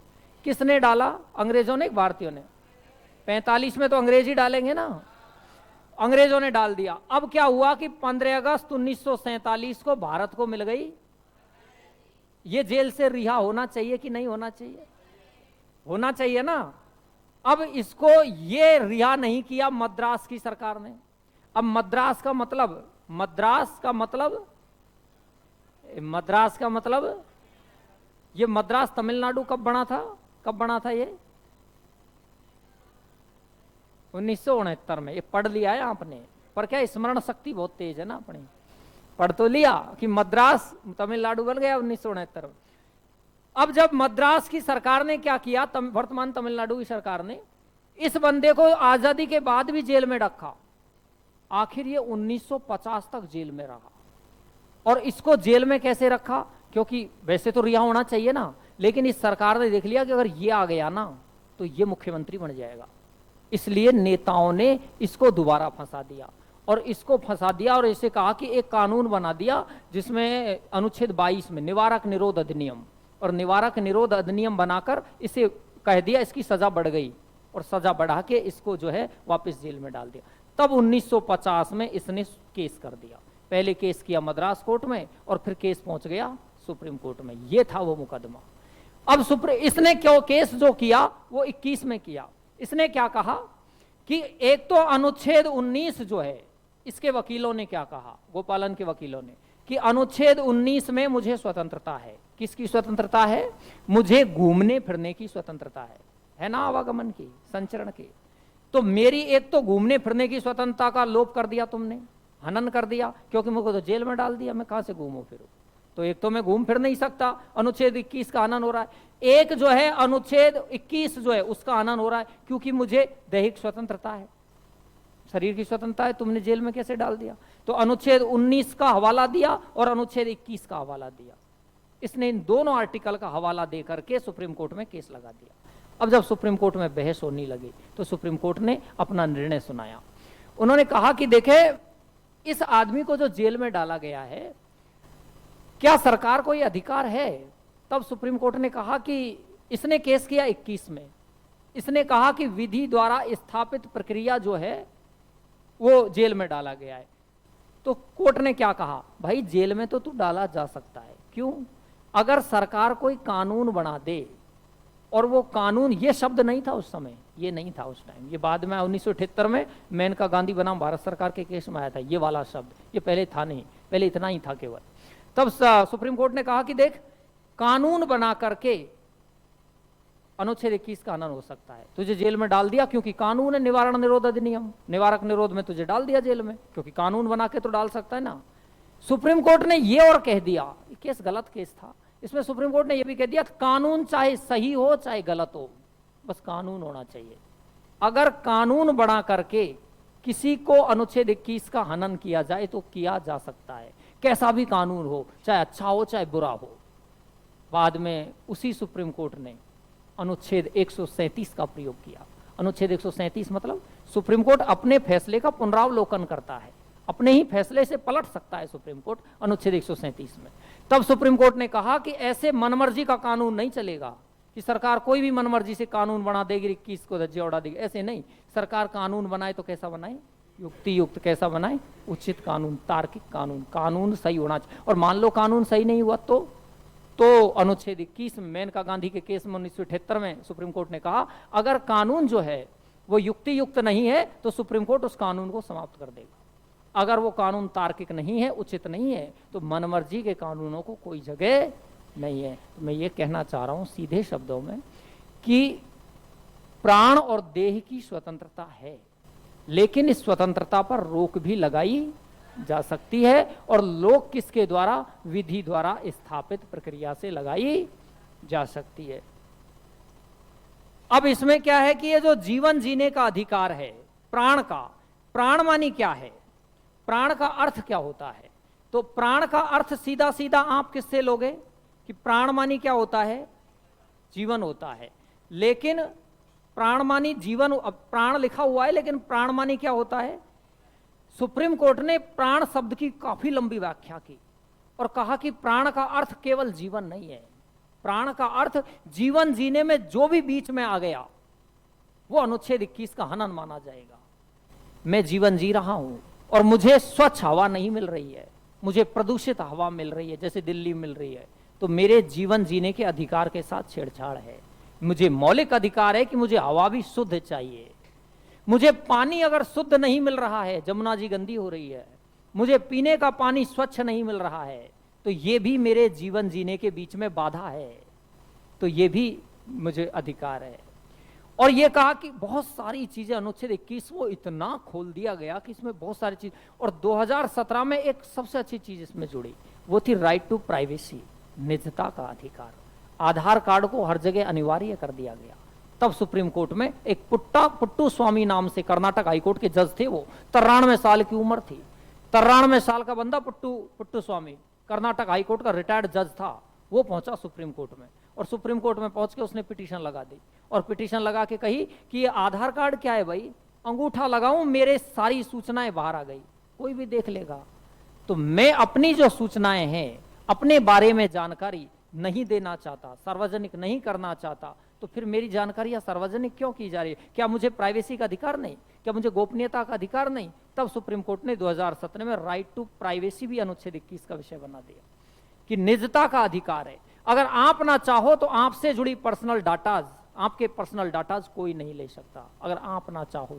किसने डाला? अंग्रेजों ने, भारतीयों ने? 45 में तो अंग्रेज ही डालेंगे ना, अंग्रेजों ने डाल दिया। अब क्या हुआ कि 15 अगस्त 1947 को भारत को मिल गई। ये जेल से रिहा होना चाहिए कि नहीं होना चाहिए? होना चाहिए ना। अब इसको ये रिहा नहीं किया मद्रास की सरकार ने। अब मद्रास का मतलब, मद्रास का मतलब ये मद्रास तमिलनाडु कब बना था? कब बना था ये? 1969 में। ये पढ़ लिया है आपने, पर क्या स्मरण शक्ति बहुत तेज है ना अपनी। पढ़ तो लिया कि मद्रास तमिलनाडु बन गया 1969 में। अब जब मद्रास की सरकार ने क्या किया, वर्तमान तमिलनाडु की सरकार ने इस बंदे को आजादी के बाद भी जेल में रखा। आखिर ये 1950 तक जेल में रहा। और इसको जेल में कैसे रखा? क्योंकि वैसे तो रिहा होना चाहिए ना, लेकिन इस सरकार ने देख लिया कि अगर ये आ गया ना तो ये मुख्यमंत्री बन जाएगा। इसलिए नेताओं ने इसको दोबारा फंसा दिया, और इसको फंसा दिया और इसे कहा कि एक कानून बना दिया जिसमें अनुच्छेद 22 में निवारक निरोध अधिनियम, और निवारक निरोध अधिनियम बनाकर इसे कह दिया इसकी सजा बढ़ गई, और सजा बढ़ा के इसको जो है वापस जेल में डाल दिया। तब 1950 में इसने केस कर दिया। पहले केस किया मद्रास कोर्ट में और फिर केस पहुंच गया सुप्रीम कोर्ट में। ये था वो मुकदमा। अब इसने क्यों केस जो किया वो 21 में किया। इसने क्या कहा कि एक तो अनुच्छेद 19 जो है, इसके वकीलों ने क्या कहा, गोपालन के वकीलों ने, कि अनुच्छेद 19 में मुझे स्वतंत्रता है। किसकी स्वतंत्रता है? मुझे घूमने फिरने की स्वतंत्रता है ना, आवागमन की, संचरण की। तो मेरी एक तो घूमने फिरने की स्वतंत्रता का लोप कर दिया तुमने, हनन कर दिया, क्योंकि मुझको तो जेल में डाल दिया, मैं कहां से घूमूं फिरूं? तो एक तो मैं घूम फिर नहीं सकता, अनुच्छेद 21 का हनन हो रहा है। एक जो है अनुच्छेद 21 जो है उसका हनन हो रहा है, क्योंकि मुझे दैहिक स्वतंत्रता है, शरीर की स्वतंत्रता है, तुमने जेल में कैसे डाल दिया? तो अनुच्छेद 19 का हवाला दिया और अनुच्छेद 21 का हवाला दिया। इसने इन दोनों आर्टिकल का हवाला देकर के सुप्रीम कोर्ट में केस लगा दिया। अब जब सुप्रीम कोर्ट में बहस होने लगी तो सुप्रीम कोर्ट ने अपना निर्णय सुनाया। उन्होंने कहा कि देखे, इस आदमी को जो जेल में डाला गया है, क्या सरकार को यह अधिकार है? तब सुप्रीम कोर्ट ने कहा कि इसने केस किया 21 में, इसने कहा कि विधि द्वारा स्थापित प्रक्रिया जो है वो जेल में डाला गया है। तो कोर्ट ने क्या कहा, भाई जेल में तो तू डाला जा सकता है। क्यों? अगर सरकार कोई कानून बना दे, और वो कानून, ये शब्द नहीं था उस समय, ये नहीं था उस टाइम, ये बाद में 1978 में मेनका गांधी बनाम भारत सरकार के केस में आया था ये वाला शब्द, ये पहले था नहीं, पहले इतना ही था केवल। तब सुप्रीम कोर्ट ने कहा कि देख, कानून बना करके अनुच्छेद 21 का हनन हो सकता है। तुझे जेल में डाल दिया क्योंकि कानून है, निवारण निरोध अधिनियम, निवारक निरोध में तुझे डाल दिया जेल में, क्योंकि कानून बना के तो डाल सकता है ना। सुप्रीम कोर्ट ने ये और कह दिया, केस गलत केस था, इसमें सुप्रीम कोर्ट ने यह भी कह दिया, कानून चाहे सही हो चाहे गलत हो, बस कानून होना चाहिए। अगर कानून बना करके किसी को अनुच्छेद 21 का हनन किया जाए तो किया जा सकता है, कैसा भी कानून हो, चाहे अच्छा हो चाहे बुरा हो। बाद में उसी सुप्रीम कोर्ट ने अनुच्छेद 137 का प्रयोग किया। अनुच्छेद 137 मतलब सुप्रीम कोर्ट अपने फैसले का पुनरावलोकन करता है, अपने ही फैसले से पलट सकता है सुप्रीम कोर्ट, अनुच्छेद 137 में। तब सुप्रीम कोर्ट ने कहा कि ऐसे मनमर्जी का कानून नहीं चलेगा, कि सरकार कोई भी मनमर्जी से कानून बना देगी, 21 को धज्जियां उड़ा देगी, ऐसे नहीं। सरकार कानून बनाए तो कैसा बनाए? युक्ति युक्त कैसा बनाए? उचित कानून, तार्किक कानून, कानून सही होना चाहिए। और मान लो कानून सही नहीं हुआ तो अनुच्छेद 21 में, मेनका गांधी के केस में 1978 में सुप्रीम कोर्ट ने कहा, अगर कानून जो है वो युक्ति युक्त नहीं है तो सुप्रीम कोर्ट उस कानून को समाप्त कर देगा। अगर वो कानून तार्किक नहीं है, उचित नहीं है, तो मनमर्जी के कानूनों को कोई जगह नहीं है। तो मैं ये कहना चाह रहा हूं सीधे शब्दों में कि प्राण और देह की स्वतंत्रता है, लेकिन इस स्वतंत्रता पर रोक भी लगाई जा सकती है, और लोक किसके द्वारा? विधि द्वारा स्थापित प्रक्रिया से लगाई जा सकती है। अब इसमें क्या है कि ये जो जीवन जीने का अधिकार है प्राण का, प्राण मानी क्या है? प्राण का अर्थ क्या होता है? तो प्राण का अर्थ सीधा सीधा आप किससे लोगे कि प्राण मानी क्या होता है? जीवन होता है। लेकिन प्राण मानी जीवन, अब प्राण लिखा हुआ है, लेकिन प्राण मानी क्या होता है? सुप्रीम कोर्ट ने प्राण शब्द की काफी लंबी व्याख्या की और कहा कि प्राण का अर्थ केवल जीवन नहीं है, प्राण का अर्थ जीवन जीने में जो भी बीच में आ गया वो अनुच्छेद 21 का हनन माना जाएगा। मैं जीवन जी रहा हूं और मुझे स्वच्छ हवा नहीं मिल रही है, मुझे प्रदूषित हवा मिल रही है जैसे दिल्ली मिल रही है, तो मेरे जीवन जीने के अधिकार के साथ छेड़छाड़ है। मुझे मौलिक अधिकार है कि मुझे हवा भी शुद्ध चाहिए, मुझे पानी अगर शुद्ध नहीं मिल रहा है, जमुना जी गंदी हो रही है, मुझे पीने का पानी स्वच्छ नहीं मिल रहा है, तो ये भी मेरे जीवन जीने के बीच में बाधा है, तो ये भी मुझे अधिकार है। और ये कहा कि बहुत सारी चीजें अनुच्छेद 21 वो इतना खोल दिया गया कि इसमें बहुत सारी चीज, और 2017 में एक सबसे अच्छी चीज इसमें जुड़ी, वो थी राइट टू प्राइवेसी, निजता का अधिकार। आधार कार्ड को हर जगह अनिवार्य कर दिया गया। तब सुप्रीम कोर्ट में एक पुट्टू स्वामी नाम से कर्नाटक हाईकोर्ट के जज थे, वो 93 साल की उम्र थी, 93 साल का बंदा पुट्टू स्वामी कर्नाटक हाईकोर्ट का रिटायर्ड जज था, वो पहुंचा सुप्रीम कोर्ट में, और सुप्रीम कोर्ट में पहुंच के उसने पिटीशन लगा दी, और पिटीशन लगा के कही कि ये आधार कार्ड क्या है भाई, अंगूठा लगाऊं मेरे सारी सूचनाएं बाहर आ गई, कोई भी देख लेगा, तो मैं अपनी जो सूचनाएं हैं, अपने बारे में जानकारी नहीं देना चाहता, सार्वजनिक नहीं करना चाहता, तो फिर मेरी जानकारियां सार्वजनिक क्यों की जा रही है? क्या मुझे प्राइवेसी का अधिकार नहीं? क्या मुझे गोपनीयता का अधिकार नहीं? तब सुप्रीम कोर्ट ने 2017 में राइट टू प्राइवेसी भी अनुच्छेद 21 का विषय बना दिया कि निजता का अधिकार है। अगर आप ना चाहो तो आपसे जुड़ी पर्सनल डाटाज, आपके पर्सनल डाटाज कोई नहीं ले सकता, अगर आप ना चाहो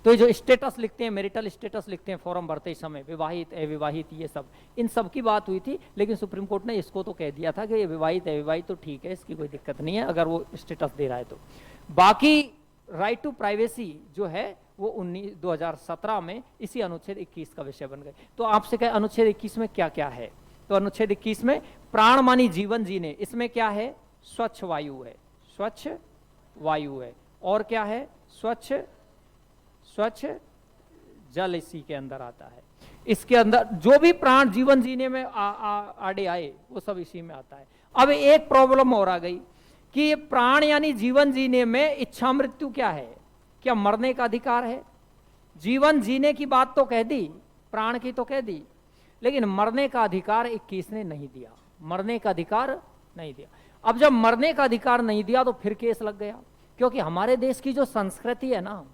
तो ये जो स्टेटस लिखते हैं, मैरिटल स्टेटस लिखते हैं फॉर्म भरते समय, विवाहित अविवाहित, ये सब, इन सब की बात हुई थी, लेकिन सुप्रीम कोर्ट ने इसको तो कह दिया था कि ये विवाहित अविवाहित तो ठीक है, इसकी कोई दिक्कत नहीं है अगर वो स्टेटस दे रहा है तो। बाकी राइट टू प्राइवेसी जो है वो 2017 में इसी अनुच्छेद 21 का विषय बन गए। तो आपसे कहे अनुच्छेद 21 में क्या क्या है? तो अनुच्छेद 21 में प्राणमानी जीवन जीने, इसमें क्या है? स्वच्छ वायु है, स्वच्छ वायु है, और क्या है? स्वच्छ जल इसी के अंदर आता है। इसके अंदर जो भी प्राण जीवन जीने में आड़े आए वो सब इसी में आता है। अब एक प्रॉब्लम और आ गई कि ये प्राण यानी जीवन जीने में इच्छा मृत्यु क्या है? क्या मरने का अधिकार है? जीवन जीने की बात तो कह दी, प्राण की तो कह दी, लेकिन मरने का अधिकार 21 ने नहीं दिया, मरने का अधिकार नहीं दिया। अब जब मरने का अधिकार नहीं दिया तो फिर केस लग गया, क्योंकि हमारे देश की जो संस्कृति है ना,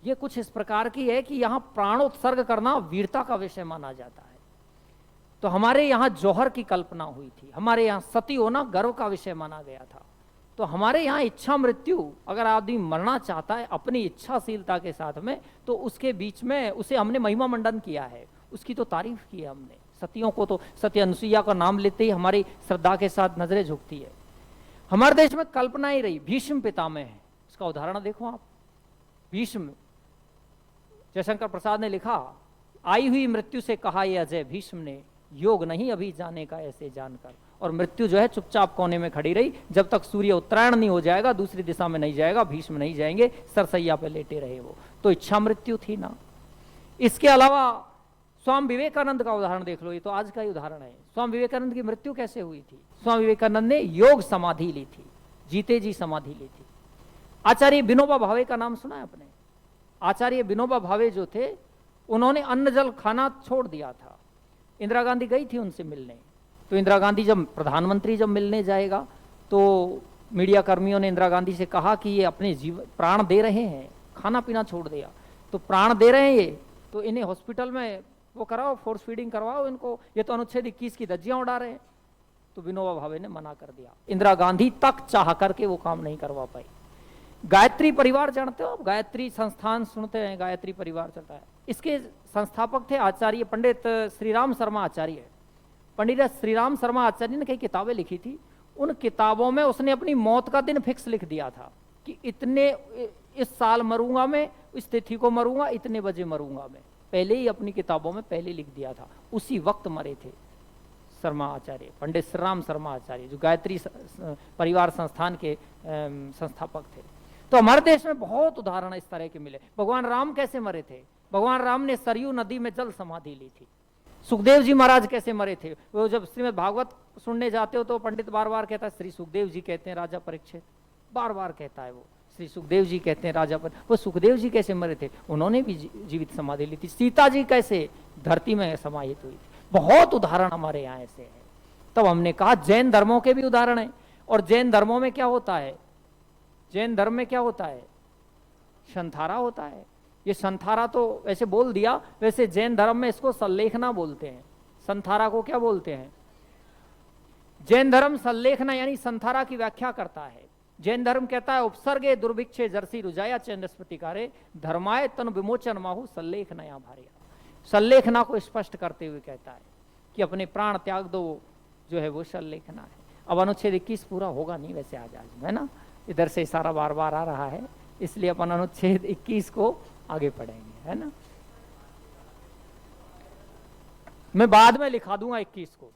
ये कुछ इस प्रकार की है कि यहां प्राणोत्सर्ग करना वीरता का विषय माना जाता है। तो हमारे यहां जौहर की कल्पना हुई थी, हमारे यहां सती होना गर्व का विषय माना गया था। तो हमारे यहाँ इच्छा मृत्यु, अगर आदमी मरना चाहता है अपनी इच्छाशीलता के साथ में, तो उसके बीच में उसे हमने महिमा मंडन किया है, उसकी तो तारीफ की है हमने। सतियों को तो, सती अनुसुईया का नाम लेते ही हमारी श्रद्धा के साथ नजरें झुकती है। हमारे देश में कल्पना ही रही, भीष्म पितामह है, इसका उदाहरण देखो आप। भीष्म, जयशंकर प्रसाद ने लिखा, आई हुई मृत्यु से कहा ये अजय भीष्म ने, योग नहीं अभी जाने का ऐसे जानकर। और मृत्यु जो है चुपचाप कोने में खड़ी रही, जब तक सूर्य उत्तरायण नहीं हो जाएगा, दूसरी दिशा में नहीं जाएगा, भीष्म नहीं जाएंगे, सरसैया पे लेटे रहे वो। तो इच्छा मृत्यु थी ना। इसके अलावा स्वामी विवेकानंद का उदाहरण देख लो, ये तो आज का ही उदाहरण है। स्वामी विवेकानंद की मृत्यु कैसे हुई थी? स्वामी विवेकानंद ने योग समाधि ली थी, जीते जी समाधि ली थी। आचार्य विनोबा भावे का नाम सुना है आपने? आचार्य विनोबा भावे जो थे, उन्होंने अन्न जल खाना छोड़ दिया था। इंदिरा गांधी गई थी उनसे मिलने, तो इंदिरा गांधी जब प्रधानमंत्री जब मिलने जाएगा तो मीडिया कर्मियों ने इंदिरा गांधी से कहा कि ये अपने जीवन प्राण दे रहे हैं, खाना पीना छोड़ दिया, तो प्राण दे रहे हैं ये, तो इन्हें हॉस्पिटल में वो कराओ, फोर्स फीडिंग करवाओ इनको, ये तो अनुच्छेद 21 की धज्जियां उड़ा रहे हैं। तो विनोबा भावे ने मना कर दिया। इंदिरा गांधी तक चाह करके वो काम नहीं करवा पाई। गायत्री परिवार जानते हो आप? गायत्री संस्थान सुनते हैं, गायत्री परिवार चलता है। इसके संस्थापक थे आचार्य पंडित श्रीराम शर्मा आचार्य। पंडित श्रीराम शर्मा आचार्य ने कई किताबें लिखी थी, उन किताबों में उसने अपनी मौत का दिन फिक्स लिख दिया था कि इतने इस साल मरूंगा मैं, इस तिथि को मरूंगा, इतने बजे मरूंगा मैं। पहले ही अपनी किताबों में पहले लिख दिया था, उसी वक्त मरे थे शर्मा आचार्य, पंडित श्रीराम शर्मा आचार्य, जो गायत्री परिवार संस्थान के संस्थापक थे। तो हमारे देश में बहुत उदाहरण इस तरह के मिले। भगवान राम कैसे मरे थे? भगवान राम ने सरयू नदी में जल समाधि ली थी। सुखदेव जी महाराज कैसे मरे थे? वो जब श्रीमद् भागवत सुनने जाते हो तो पंडित बार बार कहता है श्री सुखदेव जी कहते हैं राजा परीक्षित, बार बार कहता है वो श्री सुखदेव जी कहते हैं राजा पर। वो सुखदेव जी कैसे मरे थे? उन्होंने भी जीवित समाधि ली थी। सीता जी कैसे धरती में समाहित हुई थी? बहुत उदाहरण हमारे यहाँ ऐसे है। तब हमने कहा जैन धर्मों के भी उदाहरण है। और जैन धर्मों में क्या होता है? जैन धर्म में क्या होता है? संथारा होता है। ये संथारा तो ऐसे बोल दिया, वैसे जैन धर्म में इसको सल्लेखना बोलते हैं। संथारा को क्या बोलते हैं? जैन धर्म सल्लेखना यानी संथारा की व्याख्या करता है। जैन धर्म कहता है उपसर्गे दुर्भिक्षे जर्सी रुजाया चंद्रस्पतिकारे धर्माय तन विमोचन माहु सल्लेखनया भार्या। सल्लेखना को स्पष्ट करते हुए कहता है कि अपने प्राण त्याग दो, जो है वो सल्लेखना है। अब अनुच्छेद 21 पूरा होगा नहीं वैसे आज है ना, इधर से इशारा बार बार आ रहा है, इसलिए अपन अनुच्छेद 21 को आगे पढ़ेंगे, है ना। मैं बाद में लिखा दूंगा 21 को,